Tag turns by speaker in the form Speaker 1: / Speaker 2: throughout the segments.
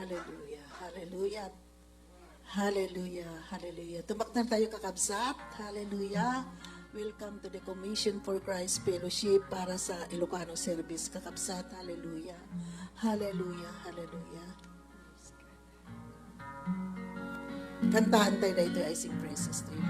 Speaker 1: Hallelujah. Hallelujah. Hallelujah. Hallelujah. Tumak na tayo kakabsat. Hallelujah. Welcome to the Commission for Christ Fellowship para sa Ilocano Service. Kakabsat. Hallelujah. Hallelujah. Hallelujah. Kantahan tayo na ito. I sing praises to you.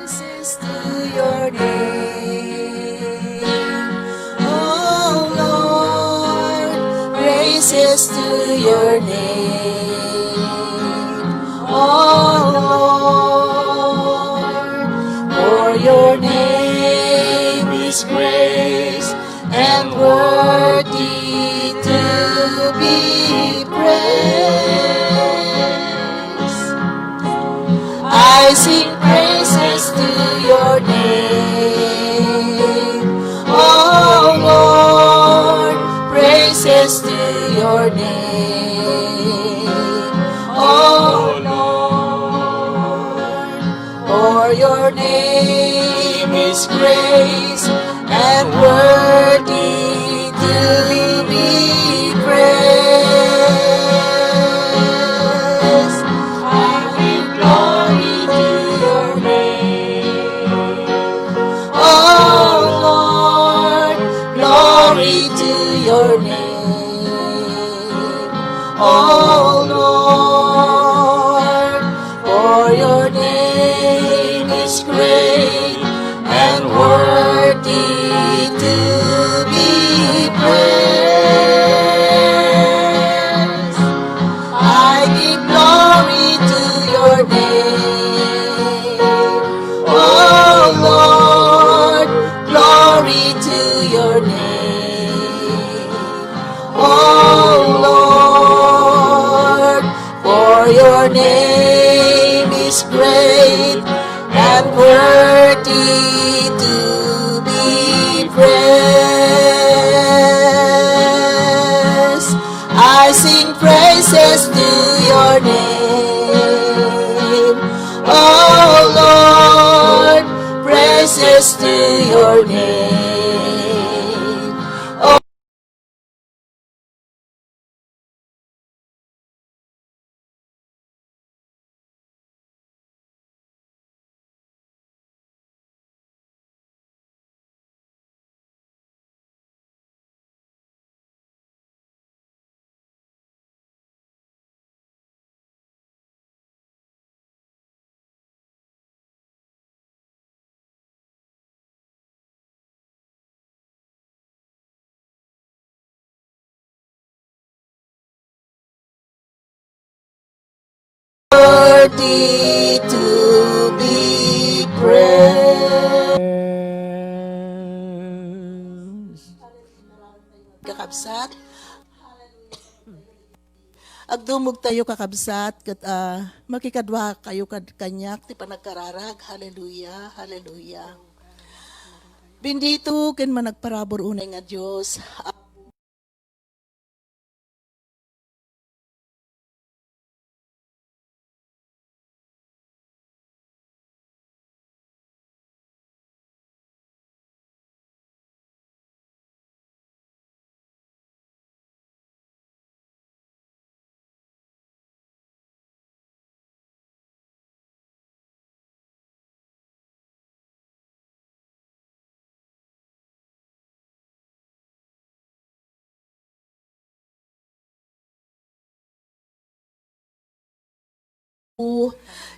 Speaker 1: Praises to your name, oh Lord. Praises to your name, oh Lord. For your name is grace and worthy to be praised. I sing praises to your name, oh Lord. Praises to your name, oh Lord. For your name is grace and worthy to be praised. I give glory to your name, oh Lord. Glory to your name, oh Lord. For your name is great and worthy to be praised. I give glory to your name, oh Lord. Glory to your name, oh Lord. For your name is great and worthy to be praised. I sing praises to your name, oh Lord. Praises to your name, oh worthy to be praised. Kakabsat, agdumog tayo kakabsat, kat makikadwa kayo kanyak, ti panagkararag. Hallelujah, hallelujah. Bendito ken managparabor unay nga Diyos.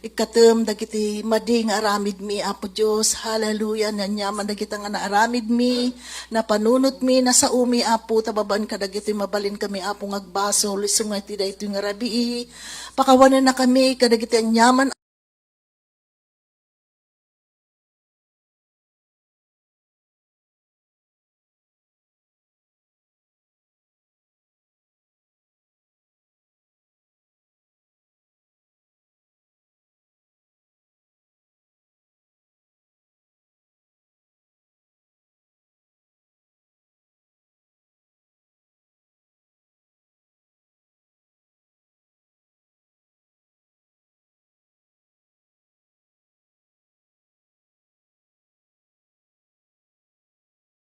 Speaker 1: Ikatem dagiti mading aramid mi Apo Dios. Hallelujah. Nanyaman dagiti nga naaramid mi, napanunot mi, nasa umi Apo, tababan ka dagiti mabalin kami Apo ngagbaso, lisungay ti daytoy nga rabii. Pakawanan na kami kadagiti anyaman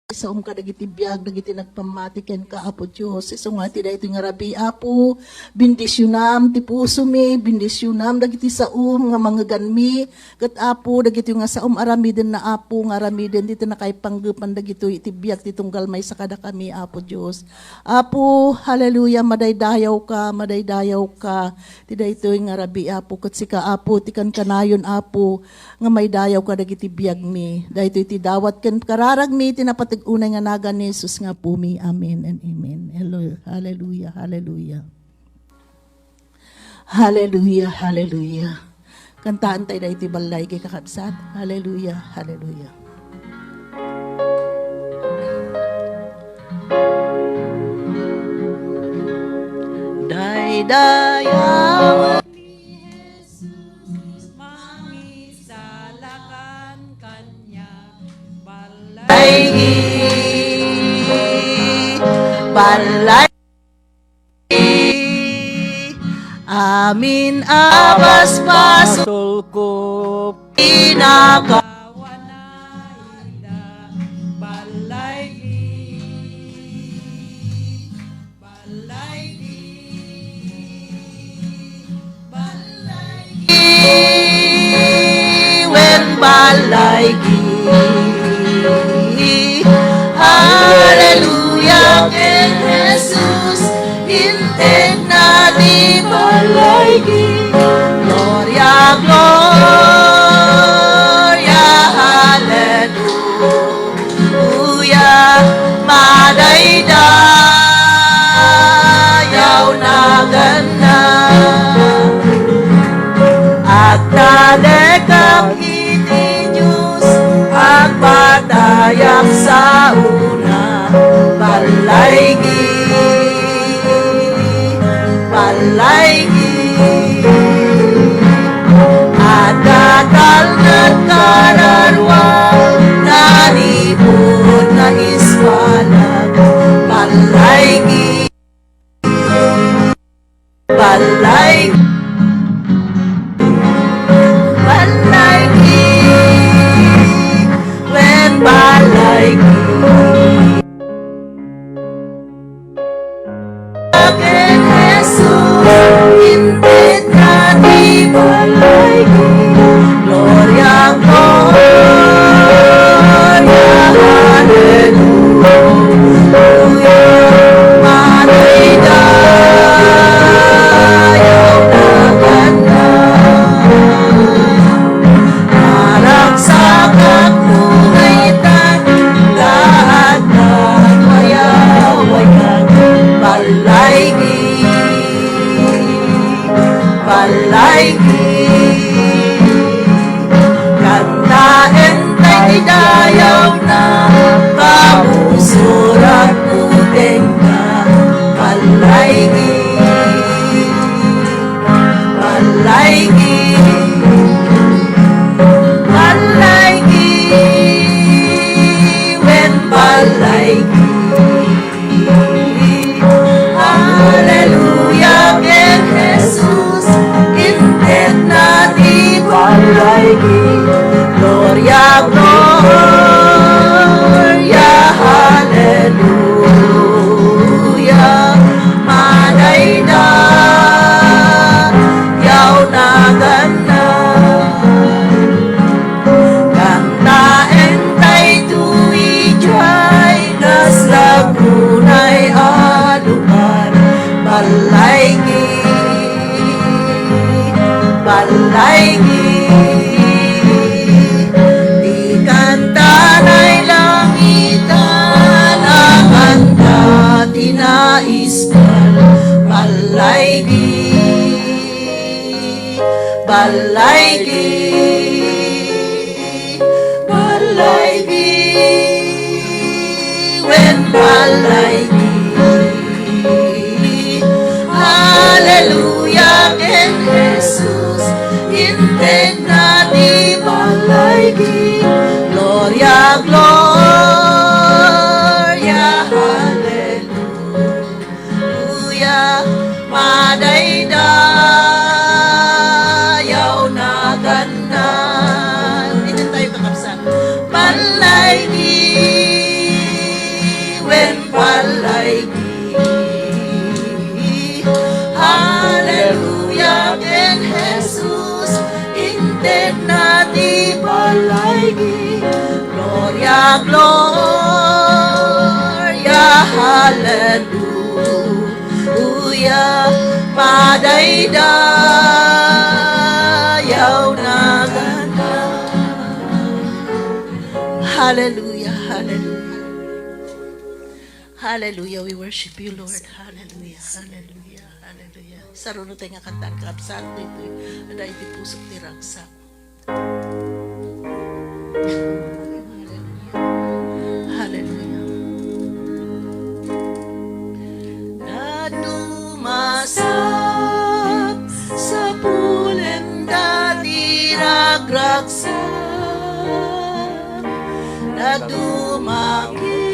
Speaker 1: Sa kadagiti biyag, dagiti nagpamatiken ka, Apo Diyos. Isa nga ti dahito nga rabi, Apo, bindisyonam, ti puso mi, bindisyonam, dagiti saum, nga mga ganmi, gat Apo, dagiti nga saum, aramiden na Apo, nga aramiden, dito na kay panggupan, dagito iti biyag, ti tunggal may sakada kami, Apo Diyos. Apo, hallelujah, madaydayaw ka, ti dahito nga rabi, Apo, kat sika, Apo, ti kan kanayon, Apo, nga may dayaw ka, dagiti biyag mi, dahito iti dawat kan kararag mi, tinapatid unay nga naga ni Jesus nga pumi. Amen and amen. Hallelujah, hallelujah. Hallelujah, hallelujah. Kantaan tayo na iti balay kay kakabsat. Hallelujah, hallelujah. Daydayaw balay amin abas pasol ko pinaka balay when balay hallelujah en Jesus integ na di balay gloria gloria hallelujah madaydayaw na ganda at tadekang iti Diyos ang padayak sa una balaygi at kakal na't kararwa nanipod na iswalag balaygi when balaygi akin Jesus integ na di balaygi gloria gloria hallelujah madaydayaw na ganda parang sa kakunaitan lahat na wayawayan balaygi kantaen tay dayaw na kamusurat uteng ka balaygi when balaygi hallelujah en Jesus integ na di balaygi gloria gloria hallelujah madaydayaw na ganda kantaen tay tuwi jay nas lagunay alugar balaygi di kantanay langitan ang handa tinaistan balaygi when balaygi hallelujah en Jesus integ na di balaygi gloria gloria hallelujah madaydayaw na ganda dito tayo kakapsan balaygi hallelujah, madaydayaw na ganda. Hallelujah, hallelujah. Hallelujah, we worship you, Lord. Hallelujah, hallelujah, hallelujah. Saruno tayo nga kantaan kaapsat dito. Ada iti pusok ti ragsak. Hallelujah. Nadumasap sa pulem dati ragragsak, nadumaki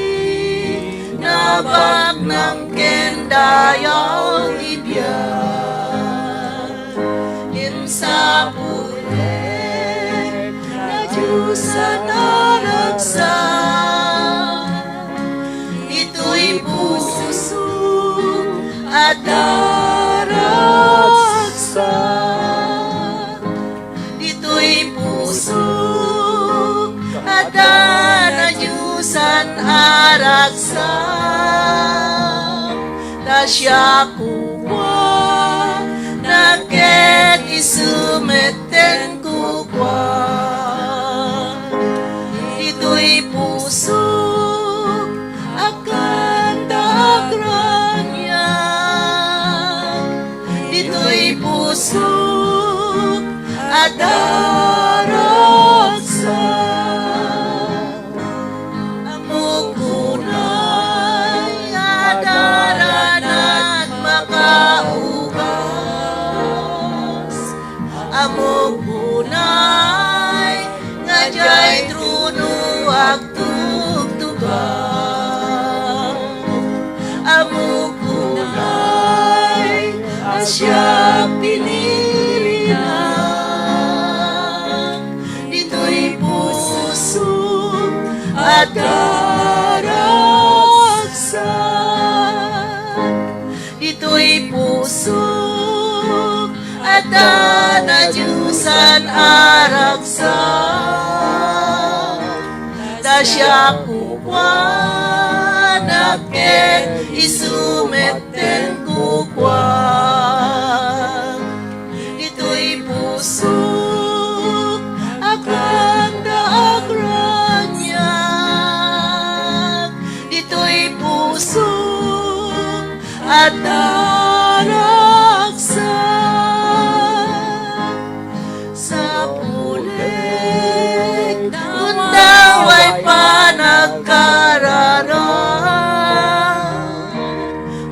Speaker 1: nabag ng kendayaw ibyan, sa pulem na Diyusan naragsak, ito'y pusok at naragsak, ito'y pusok at Diyusan aragsak, na siya kuwa naket isumeten kuwa, ito'y pusok akan dagran niya, ito'y pusok at daragsak. Among bunay nga jay truno ag tugtugan, among bunay asya pinilihan, dito'y pusok at daragsak, dito'y pusok at na Diyusan aragsak, da siya kukwan aken isumeten kukwan, dito'y pusok akan daagran niya, dito'y pusok at daragsak. Ay panagkararang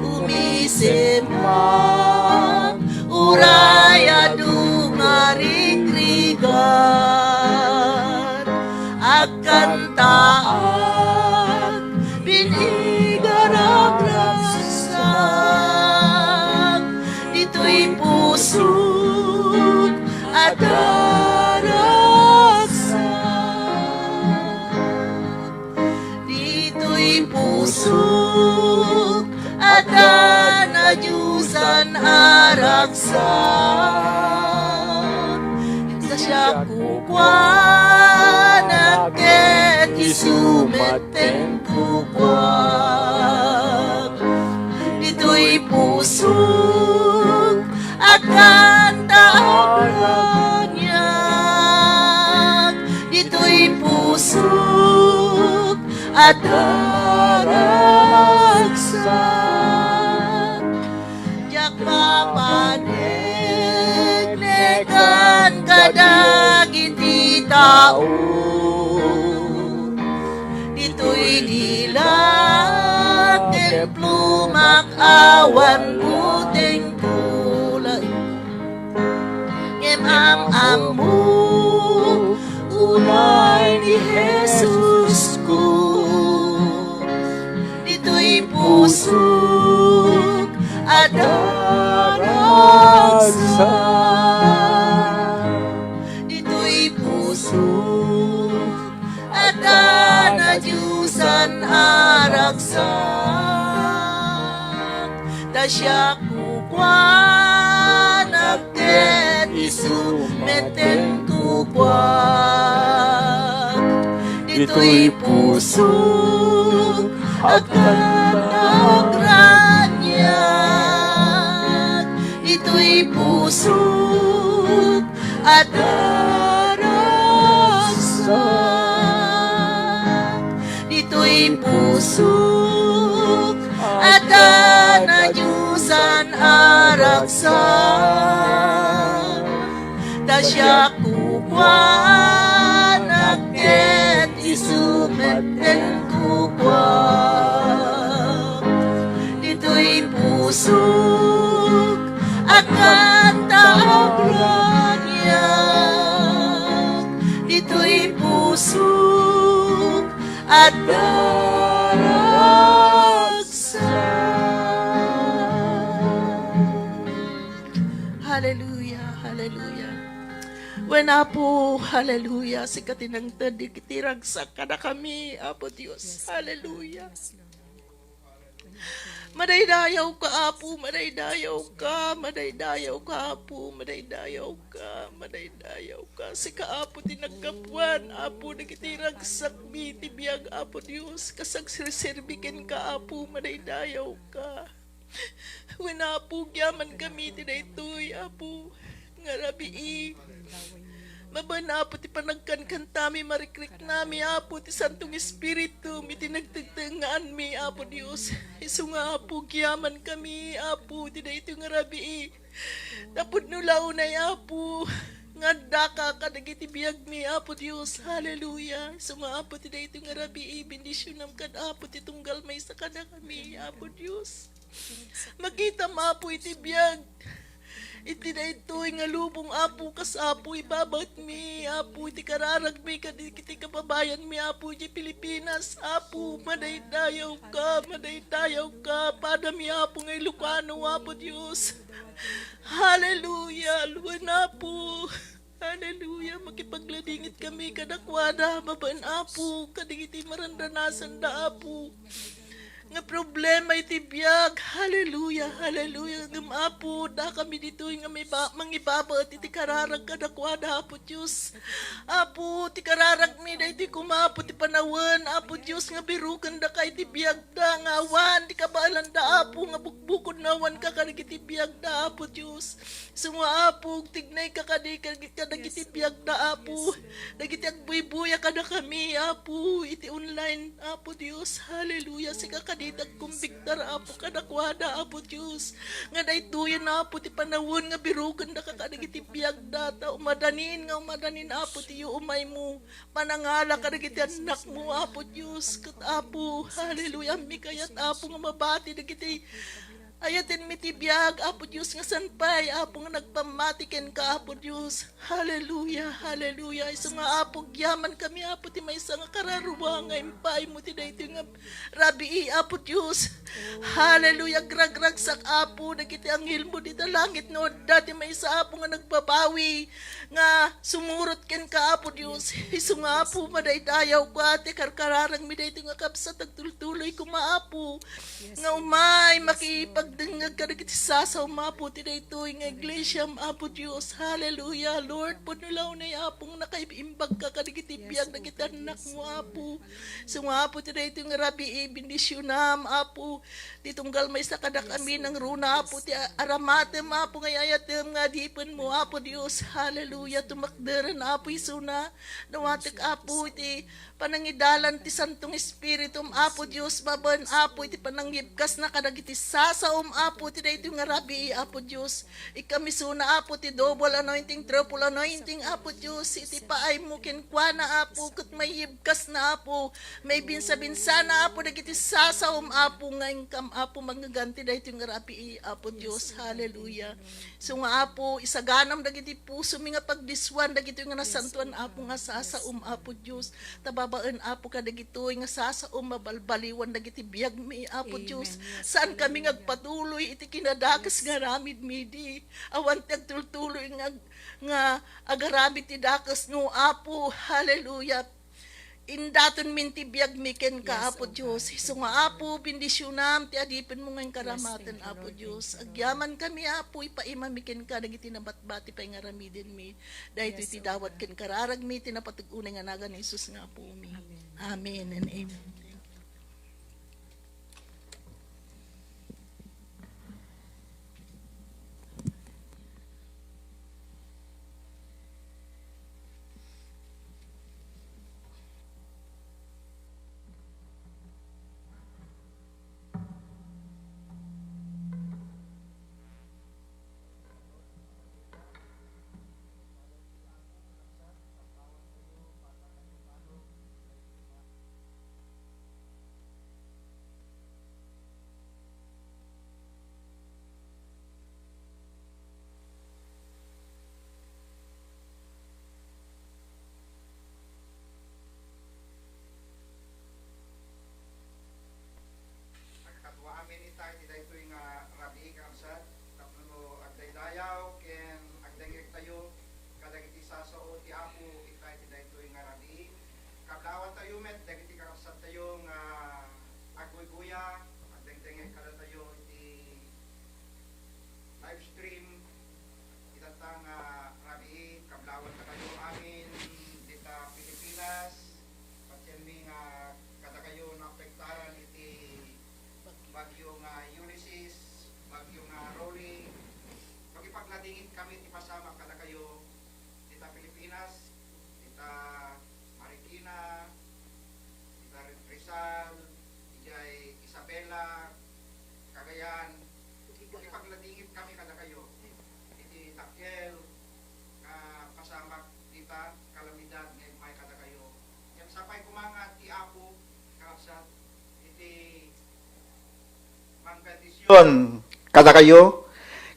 Speaker 1: umisimang uraya dumarikrigan, akan taat binigaraglasak, dito'y pusok at pusok at na Diyusan aragsak, sa siya kukwan aket isumeten kukwan, dito'y pusok akan taagran niya, dito'y pusok at daragsak, jak mapanegnegan kadagiti tao, dito'y dilat templo makawan puteng kulay, ngem am-amu unay ni Jesus ko, dito'y pusok at daragsak, dito'y pusok at na Diyusan aragsak, da siya kukwan aket isumeten kukwan, dito'y pusok at dito'y pusok at daragsak. Dito'y pusok at danayusan aragsak. Tasya kukwan aket isumeten kukwan. Dito'y pusok akan taaglanyak. Dito'y pusok at daragsak. Hallelujah, hallelujah. When Apo, hallelujah, si katinangtad, ikitiragsak ka na kami, Apo Diyos, hallelujah. Madaydayaw ka, Apo, madaydayaw ka, madaydayaw ka, Apo, madaydayaw ka, madaydayaw ka. Si ka, Apo, tinagkapuan, Apo, nagitiragsak mi, tibiyag, Apo Diyos, kasagsirserbikin ka, Apo, madaydayaw ka. When Apo, gyaman kami, tinaytoy, Apo, nga rabii. Maban Apo, ti panagkankan tami, marikrik nami, Apo, ti Santong Espiritu, mi tinagtagtangaan mi, Apo Diyos. Isu nga, Apo, kiyaman kami, Apo, ti na ito nga rabi. Tapod nulaw na, Apo, nga daka kadagiti biyag mi, Apo Diyos, hallelujah. Isu nga, Apo, ti na ito nga rabi, bendisyonam kad, Apo, ti tunggal may sa kada kami, Apo Diyos. Makita mo, Apo, iti biyag. Iti na ito nga lubong, Apo, kas Apo, ibabat mi, Apo, iti kararag mi, kiti kababayan mi, Apo, iti Pilipinas, Apo, madaydayaw ka, pada mi, Apo, ngay Lucano, Apo, Diyos. Hallelujah, luwan, Apo. Hallelujah, makipagladingit kami, kadakwada, baban, Apo, kadigiti marandanasan da, Apo. Nga problema iti biyag, hallelujah, hallelujah, ngam Apo, da kami dito nga may mangibabat, iti kararag kadakwada, Apo Diyos. Apo, ti kararag mi da iti kumapo, ti panawan, Apo Diyos, nga birukan da ka iti biyag da, nga awan, ti kabalan da, Apo, nga bukbukod na awan ka kadag iti biyag da, Apo Diyos. Sunga, Apo, tignay ka kadag iti biyag da, Apo, dagiti agbuy-buya kada kami, Apo, iti online, Apo Diyos, hallelujah, sika kaditag kumbiktar, Apo, kadakwada, Apo Diyos, nga daytoyan, Apo, ti panawon, nga birugan da kakadag iti biyag data, umadanin, Apo, ti umay mo, panangala kadag iti anak mo, Apo Diyos, kat Apo, hallelujah, mi kayat, Apo, nga mabati, dagiti ayatin mi ti biyag, Apo Diyos, nga sanpay, Apo, nga nagpamatiken ka, Apo Diyos. Hallelujah, hallelujah. Isu nga, Apo, gyaman kami, Apo, ti may nga kararuwa, nga impay mo, ti dayto nga rabi, Apo Diyos. Hallelujah, gragragsak, Apo, nagiti anghel mo, dita langit, no, dati may Apo, nga nagbabawi, nga sumurot ken ka, Apo Diyos. Isu nga, Apo, madaydayaw ka, ti karkararang mi dayto nga kapsa, tagtultuloy kumaapo, nga umay, makipagdengag ka nagiti sasaw, Apo, ti dayto nga iglesia, Apo Diyos. Hallelujah, Lord, punulaw na Apong nakaimbag ka kanagiti biyag nagiti anak mo, Apo. So nga, Apo, ti dayto nga rabi, bendisyonam, Apo, ditunggal may sa kadak kami ng runa, Apo, ti aramatem, Apo, ngayayatem nga dipen mo, Apo Diyos. Hallelujah, tumakderan, Apo, isuna, nawatik, Apo, iti panangidalan ti Santong Espiritu, Apo Diyos, baban, Apo, iti pananggibkas na kadagiti sasaom, Apo, ti dayto nga rabi, Apo Diyos. Ikamisuna, Apo, ti double anointing, triple anointing, Apo Diyos, iti paay mo kenkwana, Apo, kat may hibkas na, Apo, may binsa-binsa na, Apo, dagiti sasaom, Apo, ngayon kam, Apo, magaganti dayto nga rabi, Apo Diyos. Hallelujah. So nga, Apo, isaganam dagiti puso mi nga pagdiswan, dagito nga nasantuan, Apo, nga sasaom, Apo Diyos. Tababaan, Apo, kadagito nga sasaom, mabalbaliwan dagiti biyag mi, Apo Diyos. Saan kami ngagpatuloy iti kinadakas nga ramid mi di. Awan ti agtultuloy nga agaramid ti dakas no, Apo. Hallelujah. Indaton min ti biyag miken ka, Apo Diyos. Isu nga, Apo, bendisyonam ti adipin mo ngayon karamatan, Apo Diyos. Agyaman kami, Apo, ipaimamiken ka dagiti nabatbati pay nga ramiden mi. Dahito iti dawat ken kararag mi tinapatugunay nga naga ni Jesus nga, Apo mi. Amen and amen.
Speaker 2: so ti apo itay ti daytoy nga rabi. Kablawan tayo met dagiti kakabsat tayo nga aguyguya, agdengdengeg kada tayo iti live stream itatang rabi kablawan ta kayo amin dita Pilipinas. Patyan mi nga kada kayo naapektaran iti bagyo nga Ulysses, bagyo nga Rolly. Magipagladingit kami ti pasama kada kayo dita Pilipinas, dita Marikina, dita Rizal, ijay Isabela, Cagayan. Magipagladingit kami kada kayo iti Takyel nga pasama dita Kalamidad ngay may kada kayo. Yan sapay kumanga ti apo kakabsat iti mangbendisyon kada kayo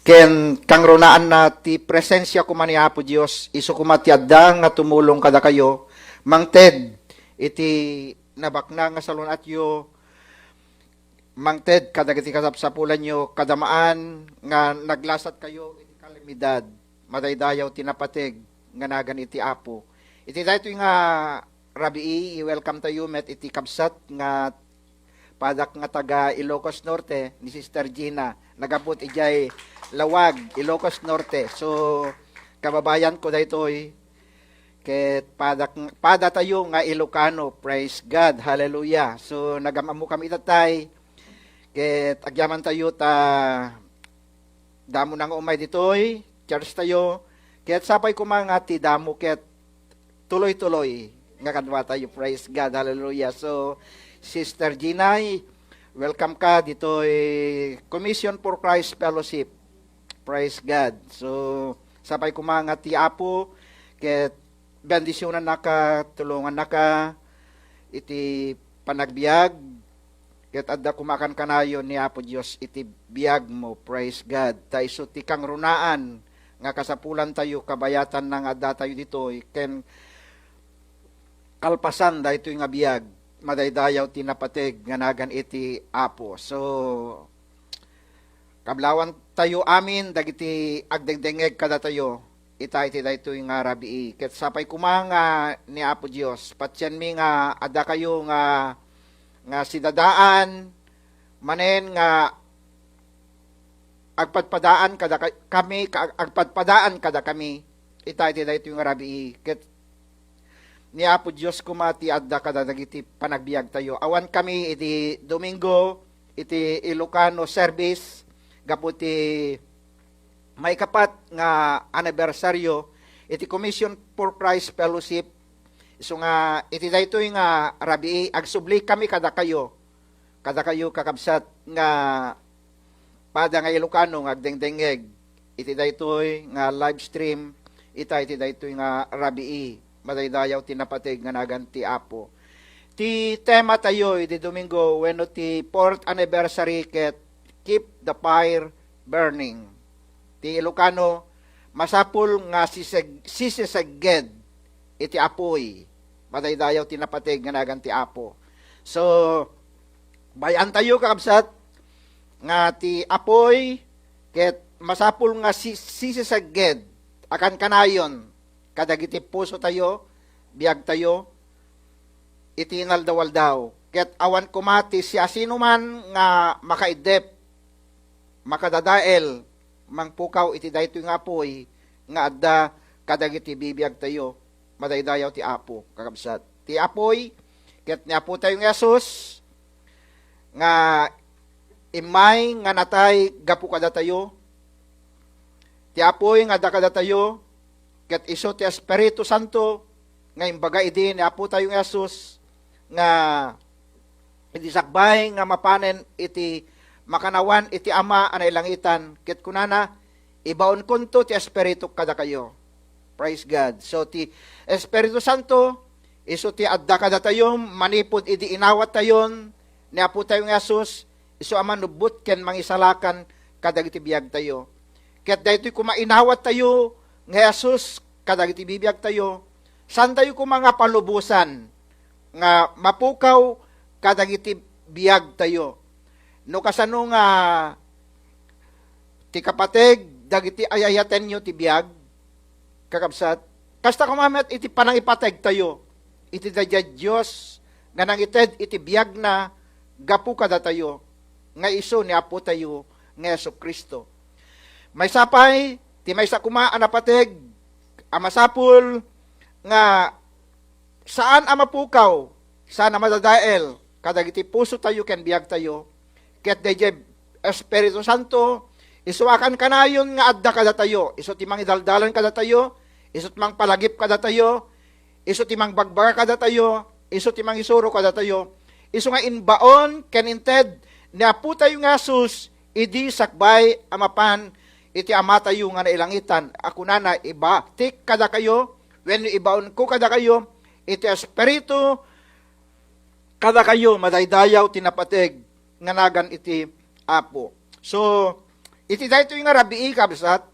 Speaker 2: ken kang runaan na ti presensya kuma ni Apo Dios isu kuma ti adda nga tumulong kada kayo mangted iti nabakna nga salunatyo mangted kadagiti kasapsapulan nyo kadamaan nga naglasat kayo iti kalamidad madaydayaw tinapatig nga nagan iti Apo iti dayto nga rabii i-welcome tayo met iti kabsat nga padak nga taga Ilocos Norte ni Sister Gina nagabot ijay Lawag Ilocos Norte so kababayan ko daytoy ket pada tayo nga Ilocano praise God hallelujah so nagamamu kami itatay ket agyaman tayo ta damo nang umay ditoy church tayo ket sapay kumanga ti damo ket tuloy-tuloy nga kadwa tayo praise God hallelujah so Sister Ginay, welcome ka dito Commission for Christ Fellowship. Praise God. So, sapay kumanga ti Apo, ket bendisyonan naka, tulungan naka, iti panagbiag, ket adda kumakan kanayon ni Apo Dios iti biag mo. Praise God. Ta isu ti kang runaan, nga kasapulan tayo, kabayatan nang adda tayo dito, ken kalpasan da ito nga biag. Madaydayaw tinapatig nga nagan iti Apo. So, kablawan tayo amin, dagiti agdengdengeg kada tayo, ita iti dayto nga rabii. Ket sapay kumanga ni Apo Dios, patyan mi nga ada kayo nga sidadaan, manen nga agpadpadaan kada kami, agpadpadaan kada kami, ita iti dayto nga rabii. Ket ni Apo Dios kumati adda kada dagiti panagbiag tayo. Awan kami iti Domingo, iti Ilocano service, gaputi may kapat nga anibersaryo, iti Commission for Christ Fellowship. So nga, iti daytoy nga rabii, agsubli kami kada kayo kakabsat nga pada nga Ilocano, nga agdengdengeg, iti daytoy nga live stream, iti daytoy nga rabii. Madaydayaw tinapatig nga nagan ti Apo. Ti tema tayo iti Domingo wenno ti 4th anniversary ket keep the fire burning. Ti Ilocano masapul nga sisiseged iti apoy. Madaydayaw tinapatig nga nagan ti Apo. So bayan tayo kakabsat nga ti apoy ket masapul nga sisiseged akan kanayon kadagiti puso tayo, biag tayo, itinal dawal daw. Ket awan kumati si asino man nga makaidep, makadadael, mangpukaw iti dayto nga apoy, nga adda kadagiti bibiyag tayo, madaydayaw ti Apo, kakabsat. Ti apoy, ket ni Apo tayo nga Yesus, nga imay nga natay gapu kada tayo, ti apoy nga adda kada tayo, ket iso ti Espiritu Santo nga imbaga idi ni Apo tayong Yesus nga iti sakbay nga mapanen iti makanawan iti Ama anay langitan ket kunana ibaon kunto ti Espiritu kada kayo. Praise God. So ti Espiritu Santo iso ti adda kada tayo manipod idi inawat tayon ni Apo tayong Yesus iso aman nubut ken mangisalakan kadagiti biag tayo. Ket daytoy kumainawat tayo nga Jesus, kadagiti bibiyag tayo, san tayo kung mga palubusan, nga mapukaw, kadagiti biyag tayo. No kasano nga, ti kapateg, dagiti ayayaten nyo ti biyag, kakabsat, Kasta kumamet iti panang ipateg tayo. Iti dadya Diyos nga nang ited iti biyag na gapu kada tayo. Nga iso ni Apo tayo nga Yesu Kristo. May sapay, ti may sa kuma anapateg, amasapul, nga saan amapukaw, saan amadadael, kadag iti puso tayo ken biyag tayo, ket deje Espiritu Santo, isuakan kanayon nga adda kada tayo, iso timang idaldalan kada tayo, iso timang palagip kada tayo, iso timang bagbaga kada tayo, iso timang isuro kada tayo, iso nga inbaon ken inted, ni Apo tayo nga sus, idi sakbay amapan, iti ama tayo nga nailangitan, ako na iba, tik kada kayo, when ibaon ko kada kayo, iti Espiritu, kada kayo, madaydayaw, tinapateg, nga nagan iti Apo. So, iti dahito yung rabii, kabsat,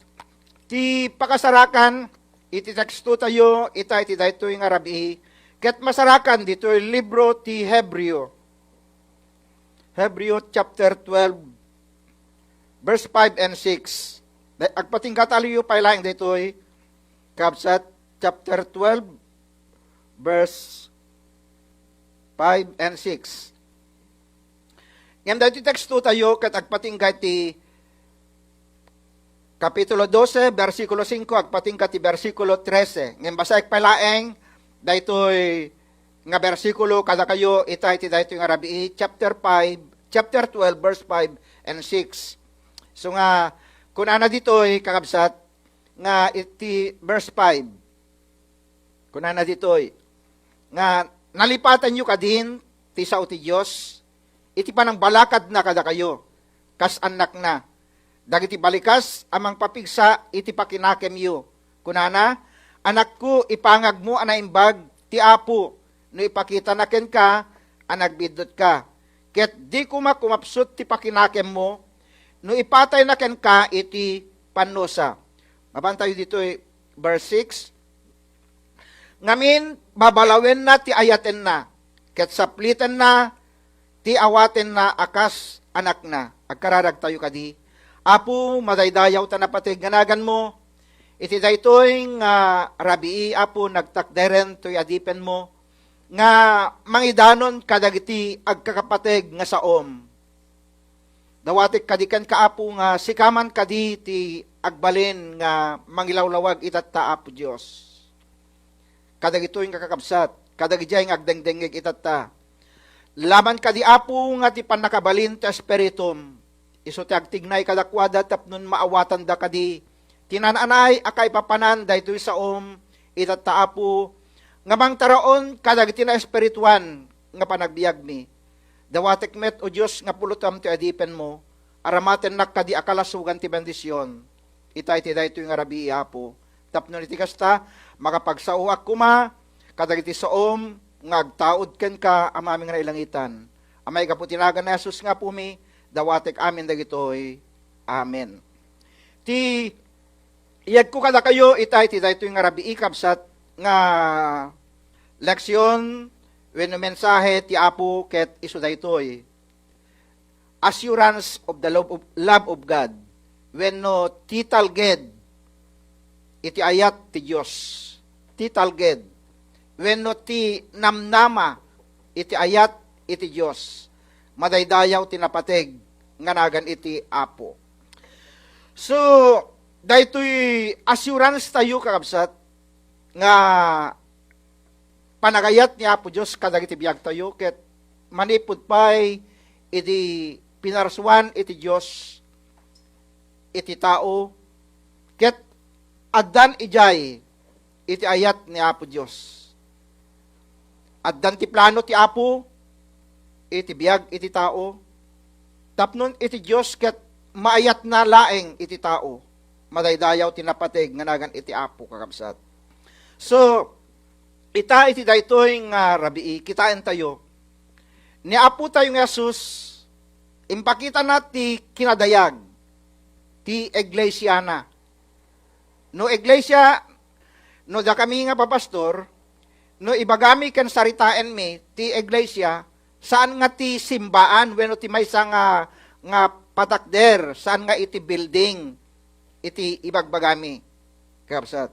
Speaker 2: ti pakasarakan, iti teksto tayo, iti dahito yung rabii, ket masarakan, dito yung libro ti Hebreo. Hebreo chapter 12, verse 5 and 6. Agpating kataliyo pa lang dito ay kabsat chapter 12, verse 5 and 6. Ngam dahito teksto tayo kat agpating ti kapitulo 12, versikulo 5, agpating ti versikulo 13. Ngam basaik palaeng dahito nga bersikulo kada kayo itay ti dayto nga rabii chapter 12 verse 5 and 6. So nga kun ana ditoy kakabsat nga iti verse 5. Kun ana ditoy nga nalipatan yu kadin ti sao ti Dios iti panang balakad na kada kayo kas anak na dagiti balikas amang papigsa iti pakinakem yu. Kunana anak ko ipangag mo anaimbag ti Apo no ipakita na ken ka, anagbidot ka. Ket di kumapsut ti pakinakem mo, no ipatay na ken ka, iti panusa. Mabantayo dito verse 6. Ngamin, babalawin na ti ayaten na, ket saplitan na, ti awaten na akas anak na. Agkararag tayo kadi. Apo, madaydayaw tanapatig ganagan mo, iti daytoy nga rabii, Apo, nagtakderen to'y adipen mo, nga mangidanon kadagiti agkakapateg nga saom. Dawatik kadikan kaapo nga sikaman kadi ti agbalin nga mangilawlawag itatta Apo Dios. Kadagito yung kakakabsat, kadagijay nga agdengdengig itatta. Laman kadi Apo nga ti panakabalin ti espiritum. Iso ti agtignay kadakwada tapnon maawatan da kadi. Tinananay akay papanan daytoy saom itatta Apo nga mang taraon kadagiti na espirituan nga panagbiag mi. Dawatek met o Diyos nga pulutam ti adipen mo, aramaten nak kadi akalasugan ti bendisyon. Itay ti dayto nga rabii Apo. Tapno iti kasta, makapagsauak kuma, kadagiti soom, nga agtaod ken ka amaming nga ilangitan. Amay kaputinagan na Jesus nga pumi, dawatek amin dagitoy. Amen. Ti iyag ko kada kayo, itay ti dayto nga rabii kabsat, nga leksyon wenno mensahe ti Apo ket isu daytoy assurance of the love of God wenno titalged iti ayat ti Dios titalged wenno ti namnama iti ayat iti Dios madaydayaw tinapateg nga nagan iti Apo. So daytoy assurance tayo kakabsat nga panagayat ni Apo Diyos kadagiti biyag tayo ket manipud pay iti pinarsuan iti Diyos iti tao ket addan ijay iti ayat ni Apo Diyos. Addan ti plano ti Apo iti biyag iti tao tapnon iti Diyos ket maayat na laeng iti tao madaydayaw tinapateg nga nagan iti Apo kakabsat. So, iti daytoy nga rabii, kitain tayo. Ni Apo tayo nga Jesus, impakita na ti kinadayag, ti iglesia na. No iglesia, no da kami nga papastor, no ibagami kan saritaan mi, ti iglesia, saan nga ti simbaan, wenno ti maysa nga patakder, saan nga iti building, iti ibagbagami. Kapsat.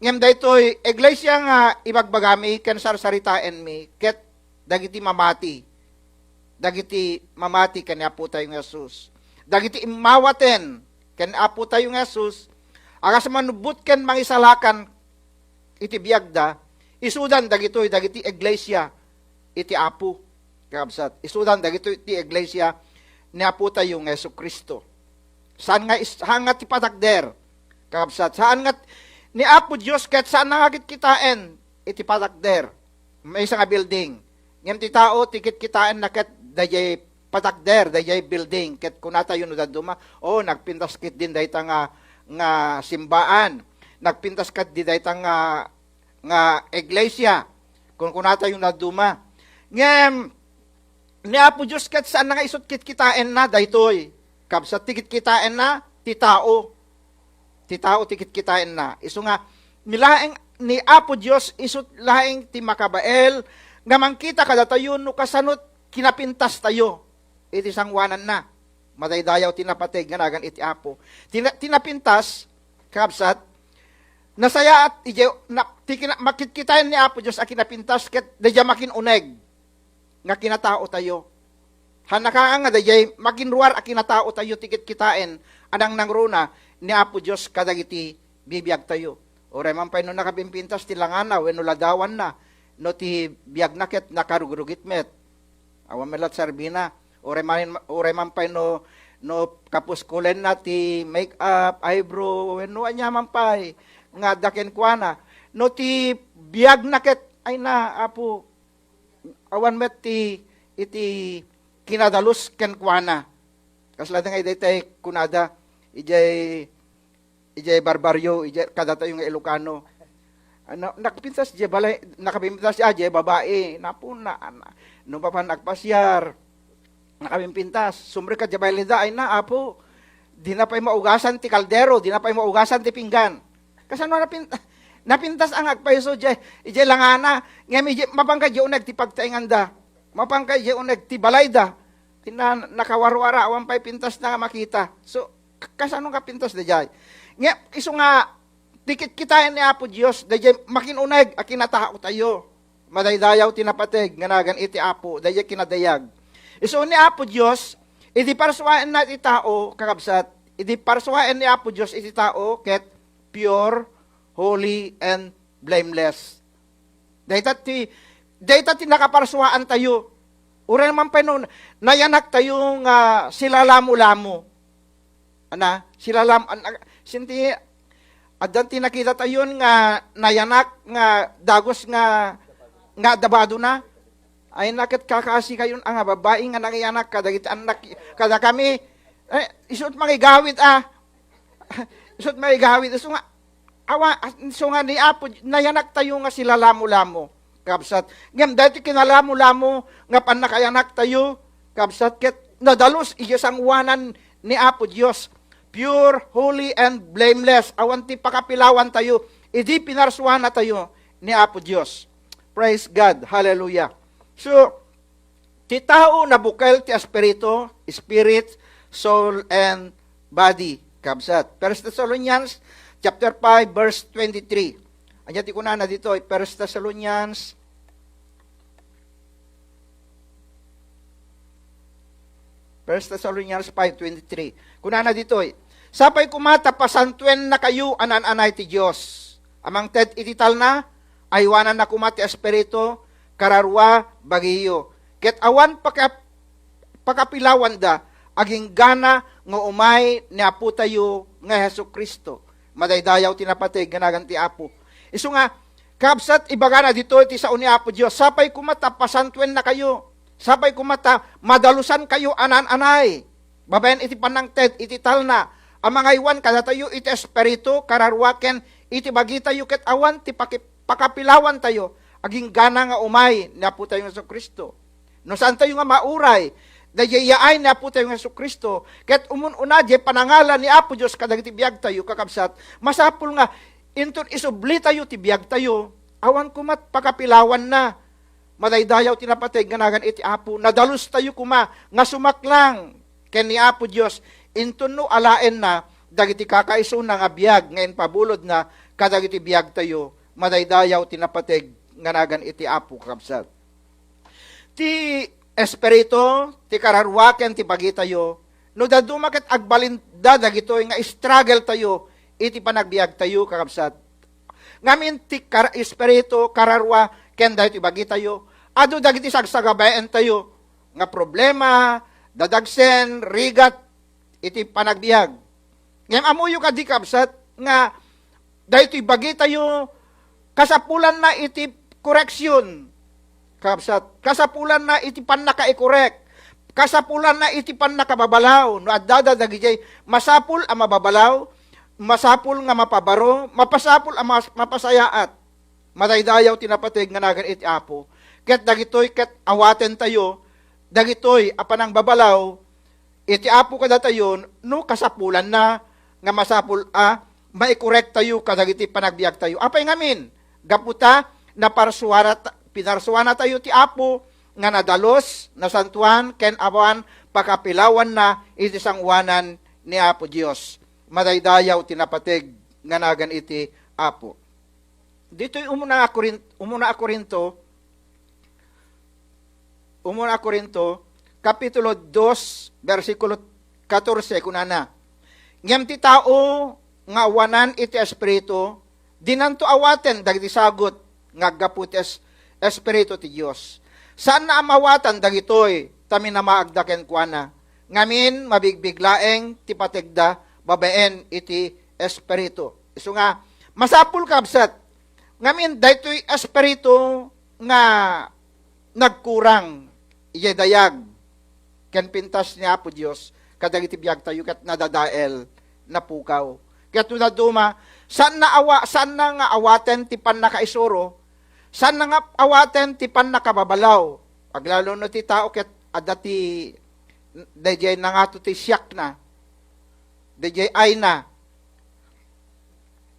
Speaker 2: ngem daytoy iglesia nga ibagbagami ken sarsaritaen mi ket dagiti mamati ken Apo tayong Jesus. Dagiti imawaten ken Apo tayong Jesus agas manubot ken mangisalakan iti biagda isudan dagiti iglesia iti Apo kabsat. Isudan dagitoy iti iglesia ni Apo tayong Jesucristo. Saan nga ti patakder kabsat. Saan nga ni Apo Dios ket saan nangagit kitaen iti patakder. May isang building. Ngem ti tao tikit kitaen na ket dayay patakder, dayay building ket kunata yun daduma. Oh, nagpintas kit din dayta nga simbaan. Nagpintas ket di dayta nga iglesia. Kun kunata yun daduma. Ngem ni Apo Dios ket saan nga isut kit kitaen na daytoy. Kabsat tikit kitaen na ti tao. Ti tao tikit kitaen na. Isu nga nilaeng ni Apo Dios isut laeng ti makabael nga mangkita kada tayo no kasanot kinapintas tayo. Iti sangwanan na. Madaydayaw tinapateg nga nagan iti Apo. Tinapintas kabsat nasaya at makitkitaen ni Apo Dios a kinapintas ket dadya makin uneg nga kinatao tayo. Hanaka nga dayay makinruar a kinatao tayo tikit kitaen anang nangruna ni Apo Dios kadagiti bibiyag tayo. Oray man pay no nakapimpintas ti langana wenno ladawan na no ti biyag na ket nakarugrugit met. Awan melat sarbina. Oray man pay no kapuskulen na ti make up, eyebrow wenno anya man pay nga daken kuana. No ti biyag na ket ay na Apo awan met iti kinadalus ken kuana. Kasla nga idaytay kunada ijay barbaryo, ijay kada tayo nga Ilocano. Nakapintas je balay, nakapintas je babae, napuna. No pa pa nagpasyar. Nakapimpintas, sumre ka je baylida ay na Apo. Di na pay maugasan ti kaldero, di na pay maugasan ti pinggan. Kasano napintas ang agpaiso ijay langana, ngem ijay mapangkay je uneg ti pagtainganda. Mapangkay je uneg ti balayda. Nakawarwara awan pay pintas na makita. So kasano ka pintas dayay? Nga isu nga tikit kitaen ni Apo Dios dayay makinuneg a kinatao tayo. Madaydayaw tinapateg nga nagan iti Apo dayay kinadayag. Isu ni Apo Dios idi parsuaen na iti tao kakabsat. Idi parsuaen ni Apo Dios iti tao ket pure, holy and blameless. Dayta ti nakaparsuaan tayo. Ura naman pa no, nayanak tayo nga sila lamo-lamo. Ana, sila sinti, adan tinakita tayo nga nayanak nga dagos nga dabado na. Ay nakit kakasi kayon ang babae nga nangayanak kadagit anak kada kami isut magigawit isut magigawit so nga ni Apo nayanak tayo nga sila lamo-lamo. Kabsat. Ngem dati kinalamo-lamo nga panakayanak tayo. Kabsat ket nadalos iyasangwanan ni Apo Dios. Pure, holy, and blameless. Awan ti pakapilawan tayo. Idi pinarsuana tayo ni Apo Dios. Praise God. Hallelujah. So, ti tao na bukal ti espiritu, spirit, soul, and body. Kabsat. 1 Thessalonians chapter 5 verse 23. Anya ti kunana dito, 1 Thessalonians 5:23. Kunana dito, sapay kumata pasantuen na kayo anan-anay ti Dios. Amang ted itital na aywanan na kumati espiritu kararwa bagiyo. Ket awan pakapilawan da aging gana nga umay ni Apo tayo nga Hesukristo. Madaydayaw tinapateg ganagan ti Apo. Isu nga, kabsat ibagana dito iti sao ni Apo Dios, sapay kumata pasantuen na kayo, sapay kumata madalusan kayo anan-anay, babayan iti panangted, iti talna, ang mga iwan kada tayo iti espiritu, kararwaken, iti bagi tayo ket awan, ti pakapilawan tayo, aging gana nga umay, ni Apo tayo nga Kristo. No saan tayo nga mauray, dayayaay ni Apo tayo nga Kristo, ket umununa, panangalan ni Apo Dios, kadagiti biyag tayo, kakabsat, masapul nga, inton isubli tayo, tibiyag tayo, awan kumat pakapilawan na, madaydayaw tinapateg ganagan iti Apo, nadalus tayo kuma, nga sumaklang, ken ni Apo Dios, inton no alaen na, dagiti kakaiso na nga biyag, ngayon pabulod na, kadagiti biyag tayo, madaydayaw tinapateg nga nagan iti Apo kakabsat. Ti espiritu, ti kararwaken ti bagi tayo, no dadumaket agbalinda dagitoy nga struggle tayo, iti panagbiag tayo kakabsat. Ngamin ti espiritu, kararwa, ken dahil ti bagi tayo, ado dagiti sagsagabayan tayo, nga problema, dadagsen, rigat, iti panagbiag. Ngayon amuyo ka di kabsat, nga dahil ti bagi tayo, kasapulan na iti koreksyon. Kabsat, kasapulan na iti pan naka-correct. Kasapulan na iti pan nakababalaw. No adada dagijay masapul ang mababalaw, masapul nga mapabaro, mapasapul ang mapasayaat. Madaydayaw tinapateg nga nagan iti Apo. Ket dagitoy ket awaten tayo, dagitoy apanang babalaw, iti Apo kada tayo, no kasapulan na nga masapul mai-correct tayo kadagiti panagbiag tayo. Apay ngamin, gaputa na pinarsuana tayo ti Apo nga nadalos, nasantuan, ken awan, pakapilawan na iti sangwanan ni Apo Dios. Madaydayaw tinapateg nga nagan iti Apo. Dito'y umuna Korinto, kapitulo 2, versikulo 14, kunana. Ngem ti tao nga awanan iti espiritu, dinanto awaten dagiti sagot nga aggapu ti espiritu ti Dios. Saan na amawatan dagitoy tami na maagdaken kuana. Ngamin mabigbiglaeng ti pategda babaen iti espiritu. Isu nga masapul kabsat. Ngamin daytoy espiritu nga nagkurang iyay dayag ken pintas ni Apo Dios kadagiti biag tayo ket nadadael na pukaw. Ket duma saan na nga awaten ti pan nakaisuro, saan na nga awaten ti pan nakababalaw. Aglalo no ti tao ket adati dayjay na nga to ti siyak na. Dayjay ay na.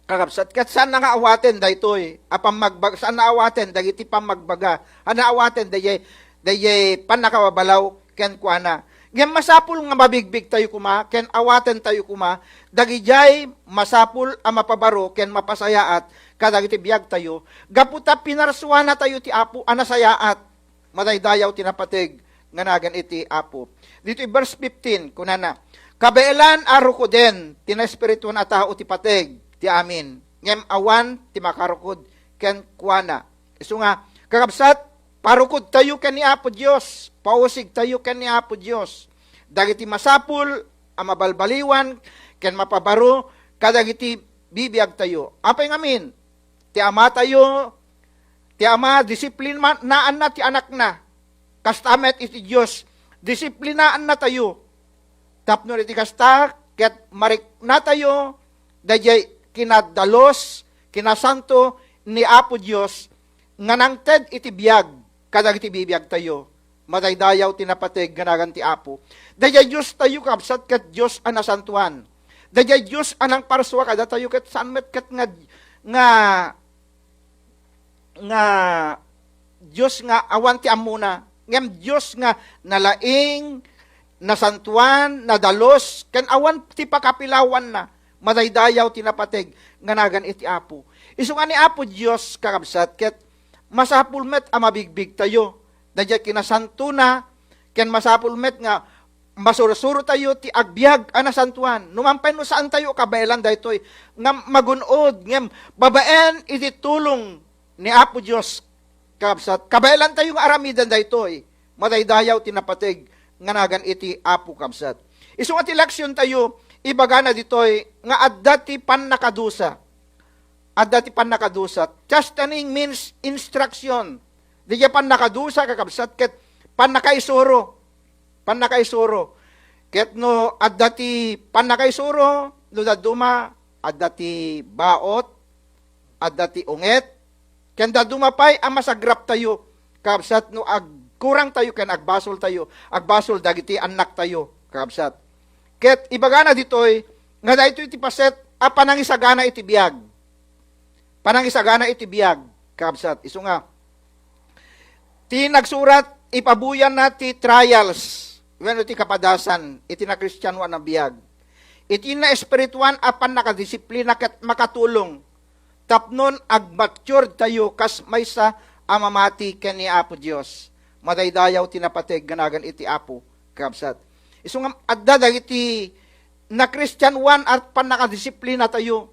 Speaker 2: Kakabsat ket saan na nga awaten daytoy apam magbag saan na awaten dagiti pamagbaga. Ana awaten dayjay pan nakababalaw ken kuana. Ngem masapul nga mabigbig tayo kuma, ken awaten tayo kuma, dagijay masapul ang mapabaro, ken mapasayaat, kadagiti biyag tayo, gaputa pinarsuana tayo ti Apo, anasayaat, madaydayaw tinapateg, nga nagan iti Apo. Dito verse 15, kunana, kabeelan aruko den, tinaespirituan a tao ti pateg, ti amin, ngem awan, ti makarukod, ken kuana. Isu nga, kakabsat, parukod tayo ken ni Apo Dios, pausig tayo ken ni Apo Dios. Dagiti masapul, ang mabalbaliwan, ken mapabaro, kadagiti bibiyag tayo. Apay ngamin, ti ama tayo, ti ama, disiplinaan na ti anak na. Kastamet iti Dios, disiplinaan na tayo. Tapno iti kasta, ket marik na tayo, dayjay kinadalos, kinasanto ni Apo Dios, nga nangted iti biyag, kadagiti bibiyag tayo. Madaydayaw tinapateg ganagan ti Apo. Dayjay Diyos tayo kapsat ket Diyos ang nasantuan. Dayjay Diyos anang parswa kada tayo ket saan met ket nga Diyos nga awan ti amuna. Ngem Diyos nga nalaing, nasantuan, nadalos, ken awan ti pakapilawan na. Madaydayaw tinapateg ganagan iti Apo. Isu nga ni Apo Diyos kakabsat ket masapul met a mabigbig tayo. Dayjay kinasanto na, ken masapul met nga, masurusuro tayo ti agbyag anasantuan. Numampay no saan tayo kabaelan daytoy, nga magunod, ngem babaen iti tulong ni Apo Dios kabsat. Kabaelan tayo nga aramidan daytoy, madaydayaw tinapateg, nga nagan iti Apo kabsat. Isu nga ti leksyon tayo, ibagana ditoy, nga adda ti pannakadusa. Adda ti pannakadusa. Chastening means instruction. Di pan nakadusa kakabsat ket pan nakaisuro. Ket no addati pan nakaisuro, no daduma addati baot, addati unget, ken daduma pay ang masagrap tayo. Kakabsat no agkurang tayo ken agbasol tayo, agbasol dagiti anak tayo, kakabsat. Ket ibagana ditoy nga daytoy iti paset a panangisagana iti biag. Panangisagana iti biag, kakabsat. Isu nga ti nagsurat, ipabuyan na ti trials, wenno ti kapadasan, iti na Kristiyano na biyag. Iti na espirituan apan nakadisiplina ket makatulong, tapnon ag-mature tayo kas may sa amamati ken ni Apo Dios. Madaydayaw tinapateg ganagan iti Apo kabsat. Isu nga adda dagiti na Christian one at panakadisiplina tayo.